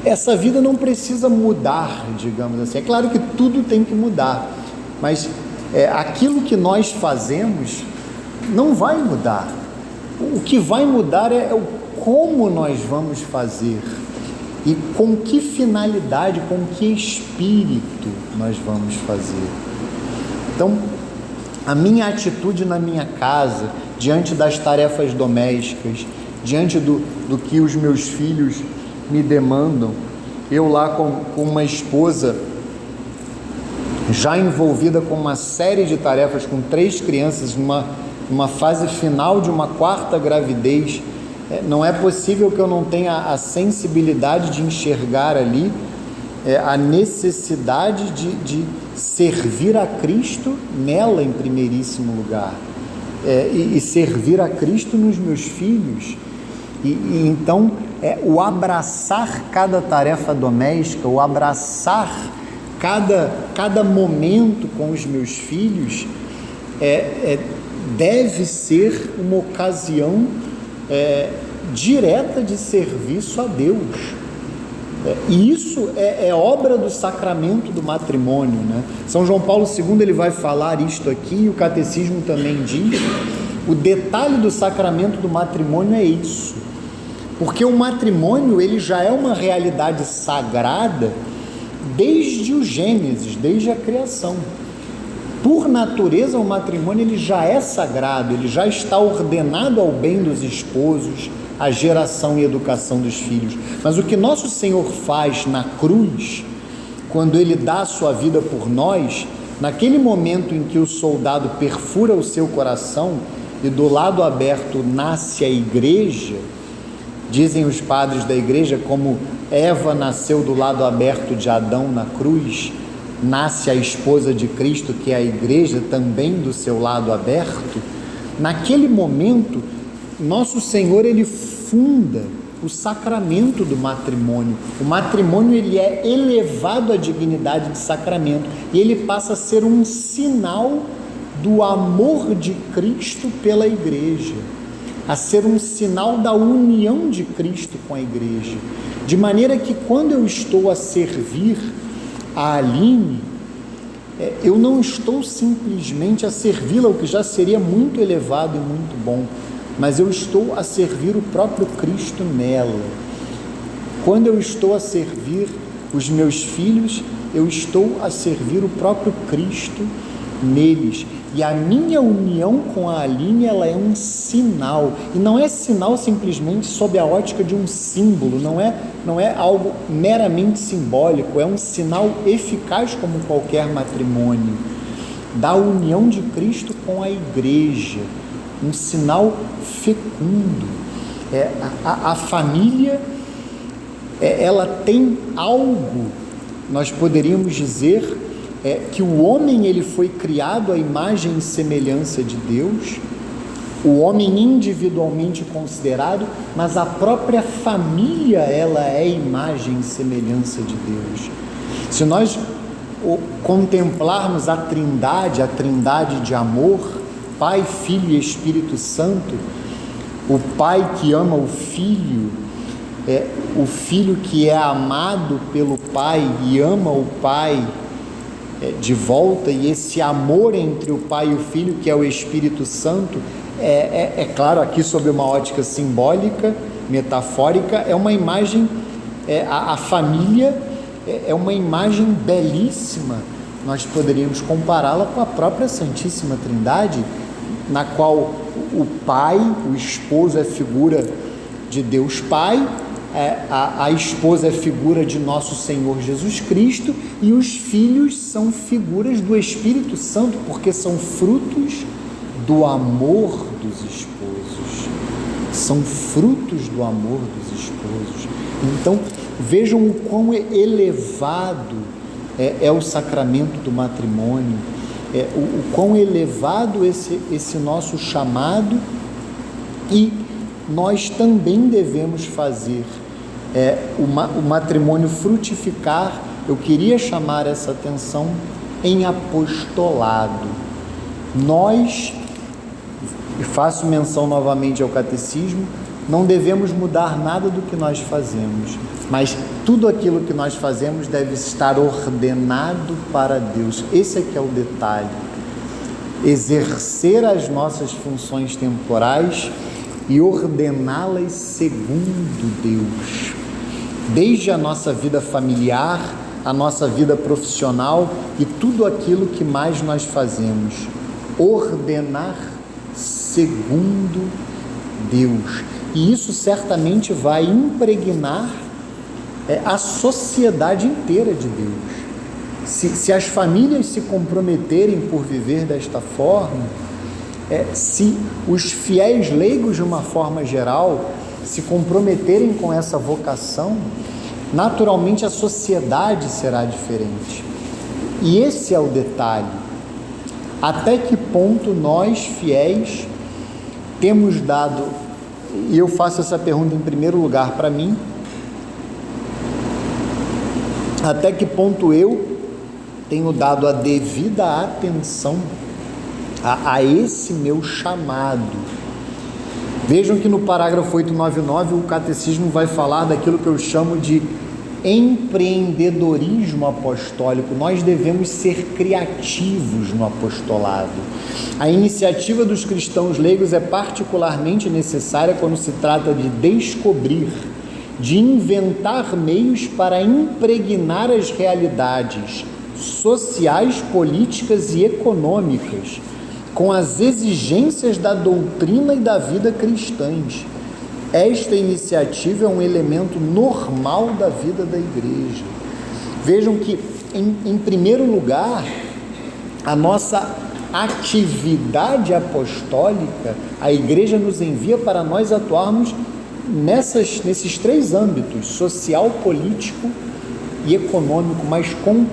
Speaker 1: essa vida não precisa mudar, digamos assim. É claro que tudo tem que mudar, mas aquilo que nós fazemos não vai mudar. O que vai mudar é o como nós vamos fazer e com que finalidade, com que espírito nós vamos fazer. Então, a minha atitude na minha casa, diante das tarefas domésticas, diante do que os meus filhos me demandam, eu lá com uma esposa já envolvida com uma série de tarefas, com 3 crianças, numa fase final de uma 4ª gravidez, não é possível que eu não tenha a sensibilidade de enxergar ali a necessidade de servir a Cristo nela em primeiríssimo lugar, e servir a Cristo nos meus filhos, e então o abraçar cada tarefa doméstica, o abraçar cada momento com os meus filhos, deve ser uma ocasião direta de serviço a Deus. E isso é obra do sacramento do matrimônio, né? São João Paulo II ele vai falar isto aqui, e o catecismo também diz, o detalhe do sacramento do matrimônio é isso, porque o matrimônio ele já é uma realidade sagrada desde o Gênesis, desde a criação. Por natureza, o matrimônio ele já é sagrado, ele já está ordenado ao bem dos esposos, à geração e educação dos filhos. Mas o que nosso Senhor faz na cruz, quando ele dá a sua vida por nós, naquele momento em que o soldado perfura o seu coração e do lado aberto nasce a igreja, dizem os padres da igreja, como Eva nasceu do lado aberto de Adão na cruz, nasce a esposa de Cristo, que é a igreja, também do seu lado aberto. Naquele momento, nosso Senhor ele funda o sacramento do matrimônio. O matrimônio ele é elevado à dignidade de sacramento e ele passa a ser um sinal do amor de Cristo pela igreja, a ser um sinal da união de Cristo com a igreja, de maneira que quando eu estou a servir a Aline, eu não estou simplesmente a servi-la, o que já seria muito elevado e muito bom, mas eu estou a servir o próprio Cristo nela. Quando eu estou a servir os meus filhos, eu estou a servir o próprio Cristo neles. E a minha união com a Aline, ela é um sinal. E não é sinal simplesmente sob a ótica de um símbolo, não é algo meramente simbólico, é um sinal eficaz como qualquer matrimônio, da união de Cristo com a igreja, um sinal fecundo. A família, ela tem algo, nós poderíamos dizer, que o homem ele foi criado à imagem e semelhança de Deus, o homem individualmente considerado, mas a própria família ela é imagem e semelhança de Deus. Se nós contemplarmos a trindade de amor, Pai, Filho e Espírito Santo, o Pai que ama o Filho, o Filho que é amado pelo Pai e ama o Pai de volta, e esse amor entre o Pai e o Filho, que é o Espírito Santo, claro, aqui sob uma ótica simbólica, metafórica, é uma imagem, a família é uma imagem belíssima. Nós poderíamos compará-la com a própria Santíssima Trindade, na qual o Pai, o esposo é figura de Deus Pai, a esposa é figura de nosso Senhor Jesus Cristo, e os filhos são figuras do Espírito Santo, porque são frutos do amor dos esposos. São frutos do amor dos esposos. Então, vejam o quão elevado é o sacramento do matrimônio, o quão elevado esse nosso chamado, e nós também devemos fazer o matrimônio frutificar. Eu queria chamar essa atenção em apostolado. Nós, e faço menção novamente ao catecismo, não devemos mudar nada do que nós fazemos, mas tudo aquilo que nós fazemos deve estar ordenado para Deus. Esse é que é o detalhe. Exercer as nossas funções temporais e ordená-las segundo Deus. Desde a nossa vida familiar, a nossa vida profissional e tudo aquilo que mais nós fazemos. Ordenar segundo Deus. E isso certamente vai impregnar a sociedade inteira de Deus. Se as famílias se comprometerem por viver desta forma, se os fiéis leigos de uma forma geral se comprometerem com essa vocação, naturalmente a sociedade será diferente. E esse é o detalhe. Até que ponto nós, fiéis, temos dado, e eu faço essa pergunta em primeiro lugar para mim, até que ponto eu tenho dado a devida atenção a esse meu chamado. Vejam que no parágrafo 899 o catecismo vai falar daquilo que eu chamo de empreendedorismo apostólico. Nós devemos ser criativos no apostolado. A iniciativa dos cristãos leigos é particularmente necessária quando se trata de descobrir, de inventar meios para impregnar as realidades sociais, políticas e econômicas com as exigências da doutrina e da vida cristãs. Esta iniciativa é um elemento normal da vida da igreja. Vejam que, em primeiro lugar, a nossa atividade apostólica, a igreja nos envia para nós atuarmos nesses três âmbitos, social, político e econômico, mas com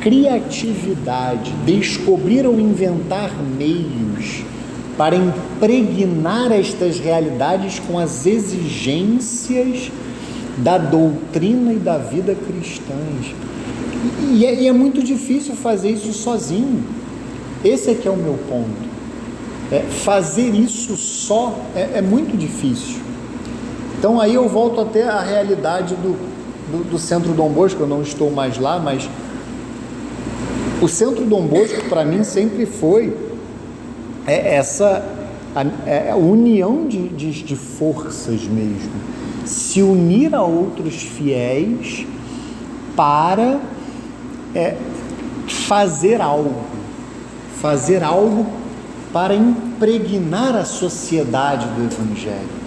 Speaker 1: criatividade, descobrir ou inventar meios para impregnar estas realidades com as exigências da doutrina e da vida cristãs. E é muito difícil fazer isso sozinho. Esse é que é o meu ponto. Fazer isso só é muito difícil. Então aí eu volto até a realidade do Centro Dom Bosco. Eu não estou mais lá, mas o Centro Dom Bosco para mim sempre foi essa a união de forças mesmo. se unir a outros fiéis para fazer algo para impregnar a sociedade do Evangelho,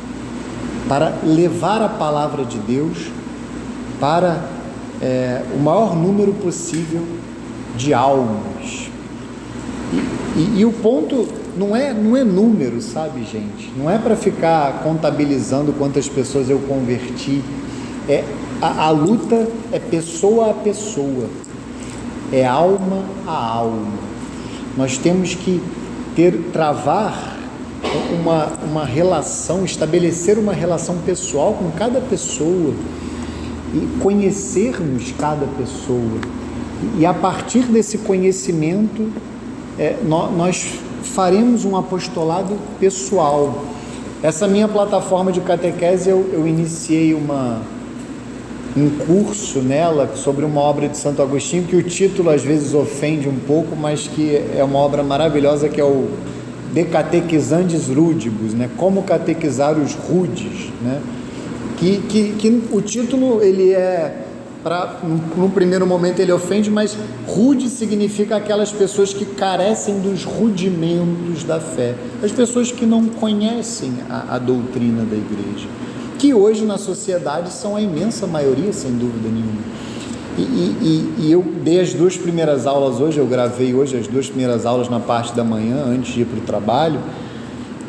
Speaker 1: para levar a palavra de Deus para o maior número possível de almas. E o ponto não é número, sabe, gente? Não é para ficar contabilizando quantas pessoas eu converti. A luta é pessoa a pessoa, é alma a alma. Nós temos que travar uma relação, estabelecer uma relação pessoal com cada pessoa e conhecermos cada pessoa. E a partir desse conhecimento, nós faremos um apostolado pessoal. Essa minha plataforma de catequese, eu iniciei um curso nela sobre uma obra de Santo Agostinho, que o título às vezes ofende um pouco, mas que é uma obra maravilhosa, que é o De Catequizandis Rudibus, né? Como catequizar os rudes, né? Que o título, ele no primeiro momento ele ofende, mas rude significa aquelas pessoas que carecem dos rudimentos da fé, as pessoas que não conhecem a doutrina da igreja, que hoje na sociedade são a imensa maioria, sem dúvida nenhuma. E eu dei as 2 primeiras aulas hoje, eu gravei hoje as 2 primeiras aulas na parte da manhã, antes de ir para o trabalho,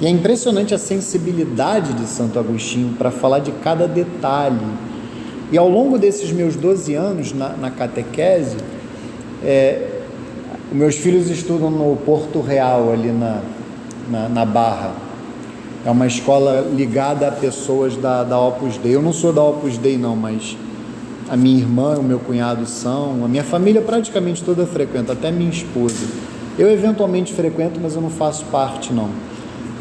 Speaker 1: e é impressionante a sensibilidade de Santo Agostinho para falar de cada detalhe. E ao longo desses meus 12 anos na catequese, meus filhos estudam no Porto Real, ali na Barra. É uma escola ligada a pessoas da Opus Dei. Eu não sou da Opus Dei não, mas a minha irmã, o meu cunhado são, a minha família praticamente toda frequenta, até minha esposa. Eu eventualmente frequento, mas eu não faço parte não.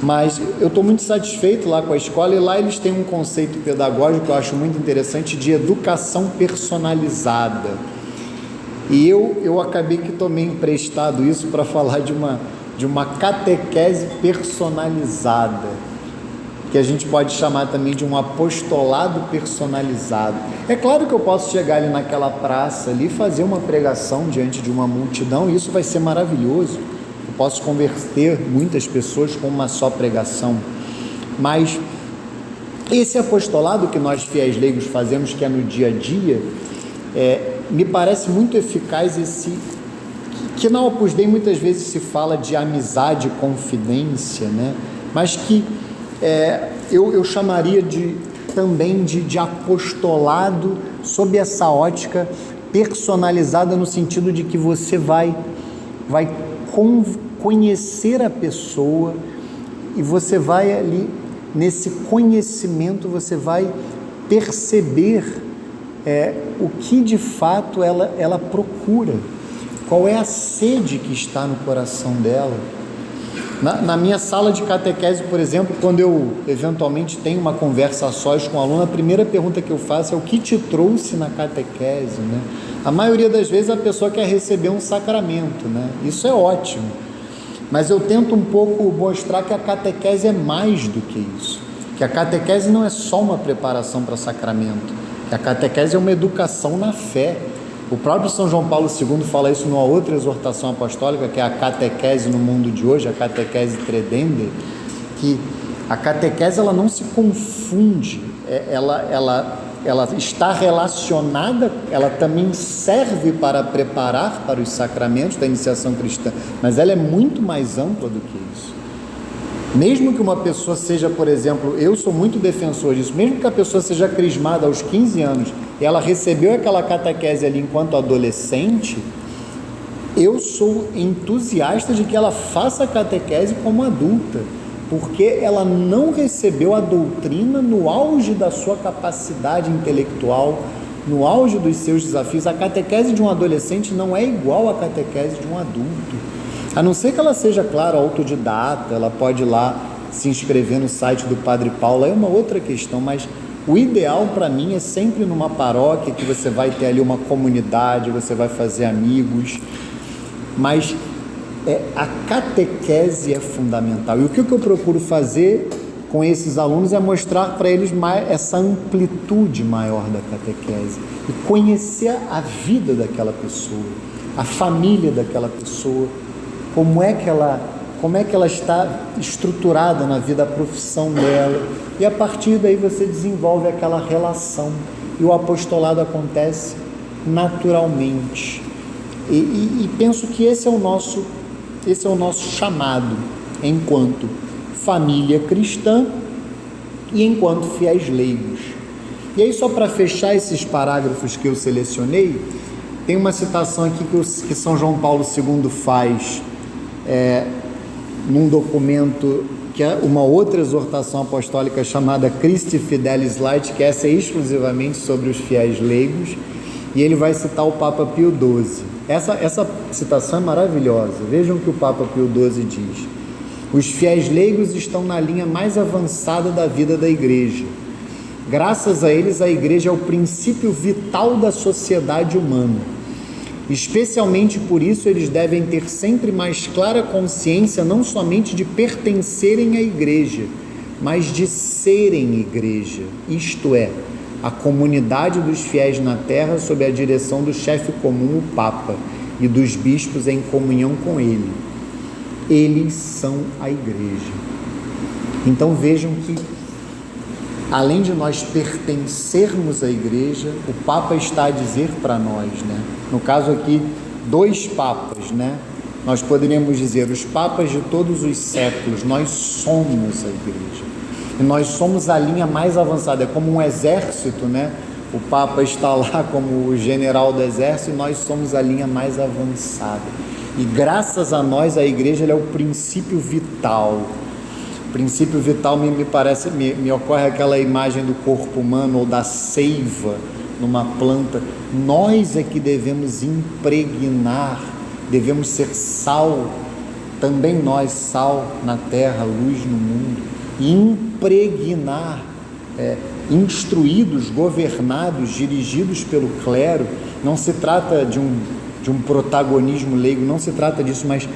Speaker 1: Mas eu estou muito satisfeito lá com a escola, e lá eles têm um conceito pedagógico que eu acho muito interessante, de educação personalizada. E eu acabei que tomei emprestado isso para falar de uma catequese personalizada, que a gente pode chamar também de um apostolado personalizado. É claro que eu posso chegar ali naquela praça ali, fazer uma pregação diante de uma multidão, e isso vai ser maravilhoso. Eu posso converter muitas pessoas com uma só pregação, mas esse apostolado que nós fiéis leigos fazemos, que é no dia a dia, me parece muito eficaz que na Opus Dei muitas vezes se fala de amizade e confidência, né? Mas que eu chamaria também de apostolado sob essa ótica personalizada, no sentido de que você vai conhecer a pessoa, e você vai ali, nesse conhecimento, você vai perceber o que de fato ela procura, qual é a sede que está no coração dela. Na minha sala de catequese, por exemplo, quando eu eventualmente tenho uma conversa a sós com o aluno, a primeira pergunta que eu faço é: o que te trouxe na catequese, né? A maioria das vezes a pessoa quer receber um sacramento, né? Isso é ótimo, mas eu tento um pouco mostrar que a catequese é mais do que isso, que a catequese não é só uma preparação para sacramento, que a catequese é uma educação na fé. O próprio São João Paulo II fala isso numa outra exortação apostólica, que é a catequese no mundo de hoje, a catequese credende, que a catequese ela não se confunde, ela está relacionada, ela também serve para preparar para os sacramentos da iniciação cristã, mas ela é muito mais ampla do que isso. Mesmo que uma pessoa seja, por exemplo, eu sou muito defensor disso, mesmo que a pessoa seja crismada aos 15 anos, e ela recebeu aquela catequese ali enquanto adolescente, eu sou entusiasta de que ela faça a catequese como adulta, porque ela não recebeu a doutrina no auge da sua capacidade intelectual, no auge dos seus desafios. A catequese de um adolescente não é igual à catequese de um adulto, a não ser que ela seja, claro, autodidata. Ela pode ir lá se inscrever no site do Padre Paulo, é uma outra questão, mas o ideal para mim é sempre numa paróquia, que você vai ter ali uma comunidade, você vai fazer amigos, mas a catequese é fundamental. E o que eu procuro fazer com esses alunos é mostrar para eles essa amplitude maior da catequese e conhecer a vida daquela pessoa, a família daquela pessoa, como é que ela está estruturada na vida, a profissão dela, e a partir daí você desenvolve aquela relação e o apostolado acontece naturalmente. E penso que esse é o nosso chamado enquanto família cristã e enquanto fiéis leigos. E aí, só para fechar esses parágrafos que eu selecionei, tem uma citação aqui que São João Paulo II faz num documento que é uma outra exortação apostólica chamada Christi Fidelis Lait, que essa é exclusivamente sobre os fiéis leigos, e ele vai citar o Papa Pio XII. Essa citação é maravilhosa. Vejam o que o Papa Pio XII diz: os fiéis leigos estão na linha mais avançada da vida da Igreja. Graças a eles, a Igreja é o princípio vital da sociedade humana. Especialmente por isso, eles devem ter sempre mais clara consciência não somente de pertencerem à Igreja, mas de serem Igreja, isto é, a comunidade dos fiéis na terra sob a direção do chefe comum, o Papa, e dos bispos em comunhão com ele. Eles são a Igreja. Então vejam que, além de nós pertencermos à Igreja, o Papa está a dizer para nós, né? No caso aqui, 2 papas, né? Nós poderíamos dizer, os papas de todos os séculos, nós somos a Igreja. E nós somos a linha mais avançada, é como um exército, né? O Papa está lá como o general do exército e nós somos a linha mais avançada. E graças a nós, a Igreja ela é o princípio vital. O princípio vital me ocorre aquela imagem do corpo humano ou da seiva numa planta. Nós é que devemos impregnar, devemos ser sal, também nós, sal na terra, luz no mundo, e impregnar, instruídos, governados, dirigidos pelo clero. Não se trata de um protagonismo leigo, não se trata disso, mas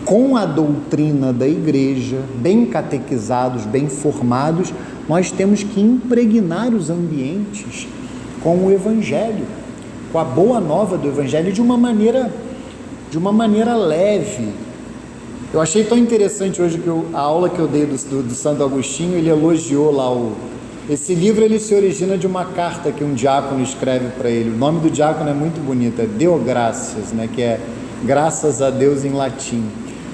Speaker 1: com a doutrina da Igreja, bem catequizados, bem formados, nós temos que impregnar os ambientes com o Evangelho, com a boa nova do Evangelho, de uma maneira leve. Eu achei tão interessante hoje que a aula que eu dei do Santo Agostinho, ele elogiou lá esse livro. Ele se origina de uma carta que um diácono escreve para ele. O nome do diácono é muito bonito, é Deo Gratias, né, que é graças a Deus em latim.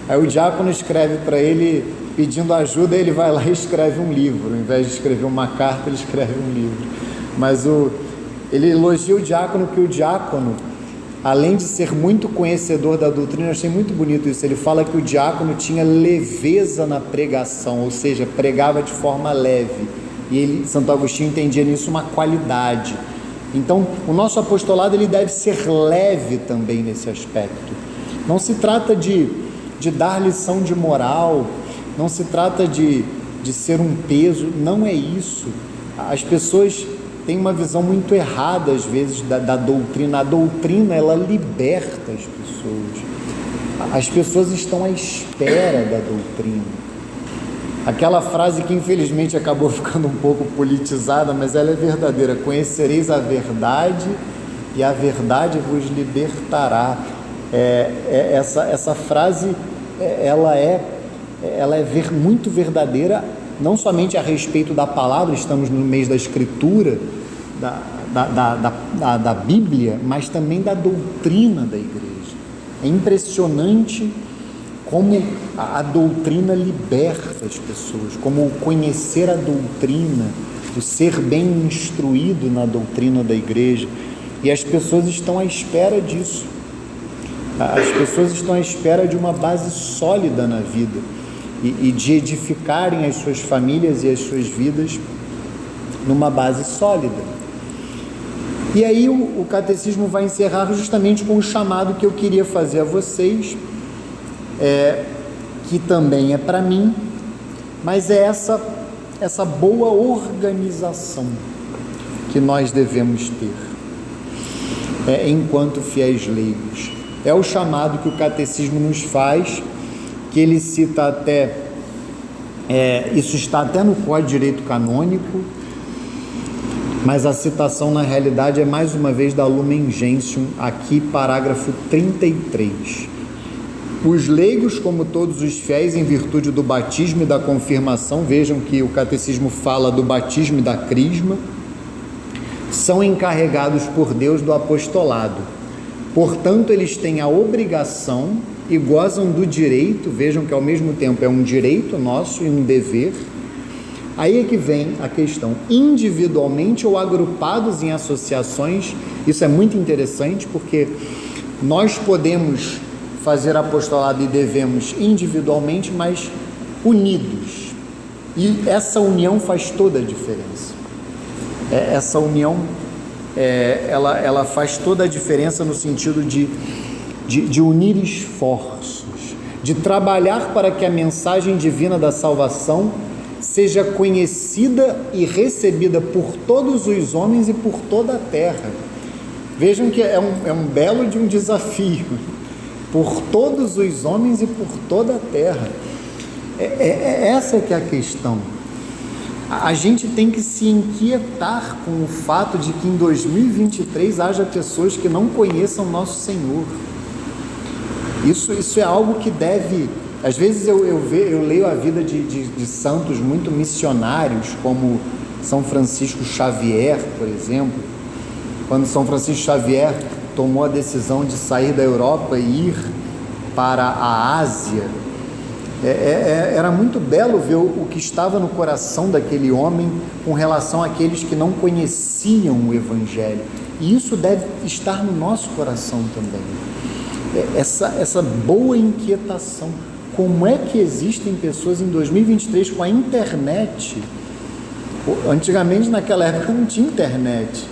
Speaker 1: Aí o diácono escreve para ele pedindo ajuda, ele vai lá e escreve um livro. Ao invés de escrever uma carta, ele escreve um livro. Mas ele elogia o diácono, que o diácono, além de ser muito conhecedor da doutrina, eu achei muito bonito isso. Ele fala que o diácono tinha leveza na pregação, ou seja, pregava de forma leve. E Santo Agostinho entendia nisso uma qualidade. Então, o nosso apostolado ele deve ser leve também nesse aspecto. Não se trata de dar lição de moral, não se trata de ser um peso, não é isso. As pessoas têm uma visão muito errada, às vezes, da doutrina. A doutrina, ela liberta as pessoas. As pessoas estão à espera da doutrina. Aquela frase que, infelizmente, acabou ficando um pouco politizada, mas ela é verdadeira: conhecereis a verdade e a verdade vos libertará. Essa frase, ela é muito verdadeira, não somente a respeito da palavra, estamos no mês da Escritura, da Bíblia, mas também da doutrina da Igreja. É impressionante como a doutrina liberta as pessoas, como o conhecer a doutrina, o ser bem instruído na doutrina da Igreja, e as pessoas estão à espera disso. As pessoas estão à espera de uma base sólida na vida e de edificarem as suas famílias e as suas vidas numa base sólida. E aí o catecismo vai encerrar justamente com o chamado que eu queria fazer a vocês, que também é para mim, mas é essa boa organização que nós devemos ter enquanto fiéis leigos. É o chamado que o catecismo nos faz, que ele cita até Isso está até no Código de Direito Canônico, mas a citação na realidade é mais uma vez da Lumen Gentium, aqui parágrafo 33. Os leigos, como todos os fiéis, em virtude do batismo e da confirmação, vejam que o catecismo fala do batismo e da crisma, são encarregados por Deus do apostolado. Portanto, eles têm a obrigação e gozam do direito, vejam que ao mesmo tempo é um direito nosso e um dever. Aí é que vem a questão, individualmente ou agrupados em associações. Isso é muito interessante, porque nós podemos fazer apostolado e devemos individualmente, mas unidos, e essa união faz toda a diferença. Essa união ela faz toda a diferença no sentido de unir esforços, de trabalhar para que a mensagem divina da salvação seja conhecida e recebida por todos os homens e por toda a terra. Vejam que é um belo de um desafio, por todos os homens e por toda a terra. Essa que é a questão. A gente tem que se inquietar com o fato de que em 2023 haja pessoas que não conheçam nosso Senhor. Isso é algo que deve... Às vezes eu leio a vida de santos muito missionários, como São Francisco Xavier, por exemplo. Quando São Francisco Xavier tomou a decisão de sair da Europa e ir para a Ásia, era muito belo ver o que estava no coração daquele homem com relação àqueles que não conheciam o Evangelho. E isso deve estar no nosso coração também. Essa boa inquietação. Como é que existem pessoas em 2023 com a internet? Antigamente, naquela época, não tinha internet.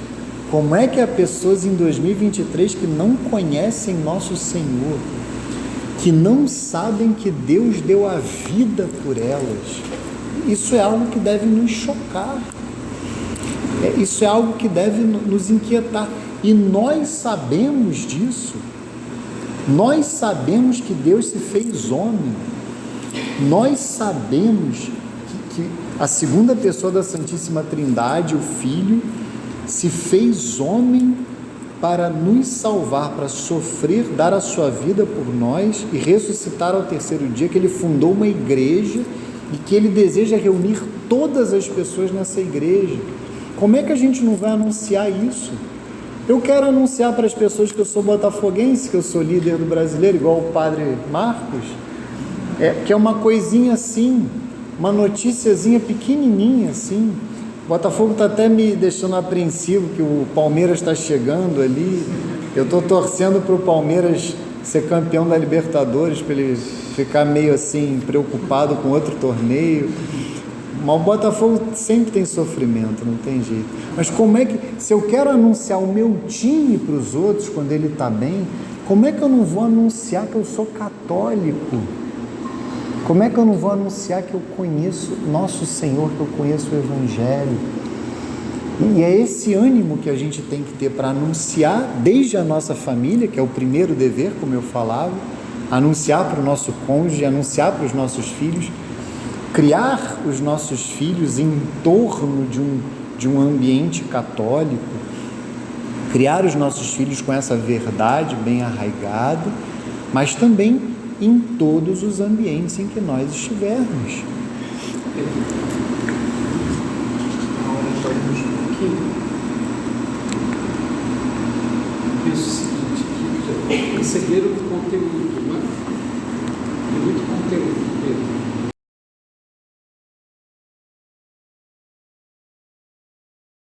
Speaker 1: Como é que há pessoas em 2023 que não conhecem nosso Senhor, que não sabem que Deus deu a vida por elas? Isso é algo que deve nos chocar. Isso é algo que deve nos inquietar. E nós sabemos disso. Nós sabemos que Deus se fez homem. Nós sabemos que a segunda pessoa da Santíssima Trindade, o Filho, se fez homem para nos salvar, para sofrer, dar a sua vida por nós e ressuscitar ao terceiro dia, que ele fundou uma igreja e que ele deseja reunir todas as pessoas nessa igreja. Como é que a gente não vai anunciar isso? Eu quero anunciar para as pessoas que eu sou botafoguense, que eu sou líder do Brasileiro, igual o Padre Marcos, que é uma coisinha assim, uma noticiazinha pequenininha assim. O Botafogo está até me deixando apreensivo que o Palmeiras está chegando ali. Eu estou torcendo para o Palmeiras ser campeão da Libertadores, para ele ficar meio assim preocupado com outro torneio. Mas o Botafogo sempre tem sofrimento, não tem jeito. Mas como é que, se eu quero anunciar o meu time para os outros quando ele está bem, como é que eu não vou anunciar que eu sou católico? Como é que eu não vou anunciar que eu conheço nosso Senhor, que eu conheço o Evangelho? E é esse ânimo que a gente tem que ter para anunciar desde a nossa família, que é o primeiro dever, como eu falava, anunciar para o nosso cônjuge, anunciar para os nossos filhos, criar os nossos filhos em torno de um ambiente católico, criar os nossos filhos com essa verdade bem arraigada, mas também em todos os ambientes em que nós estivermos.
Speaker 2: Penso o seguinte, que receberam o conteúdo, não é?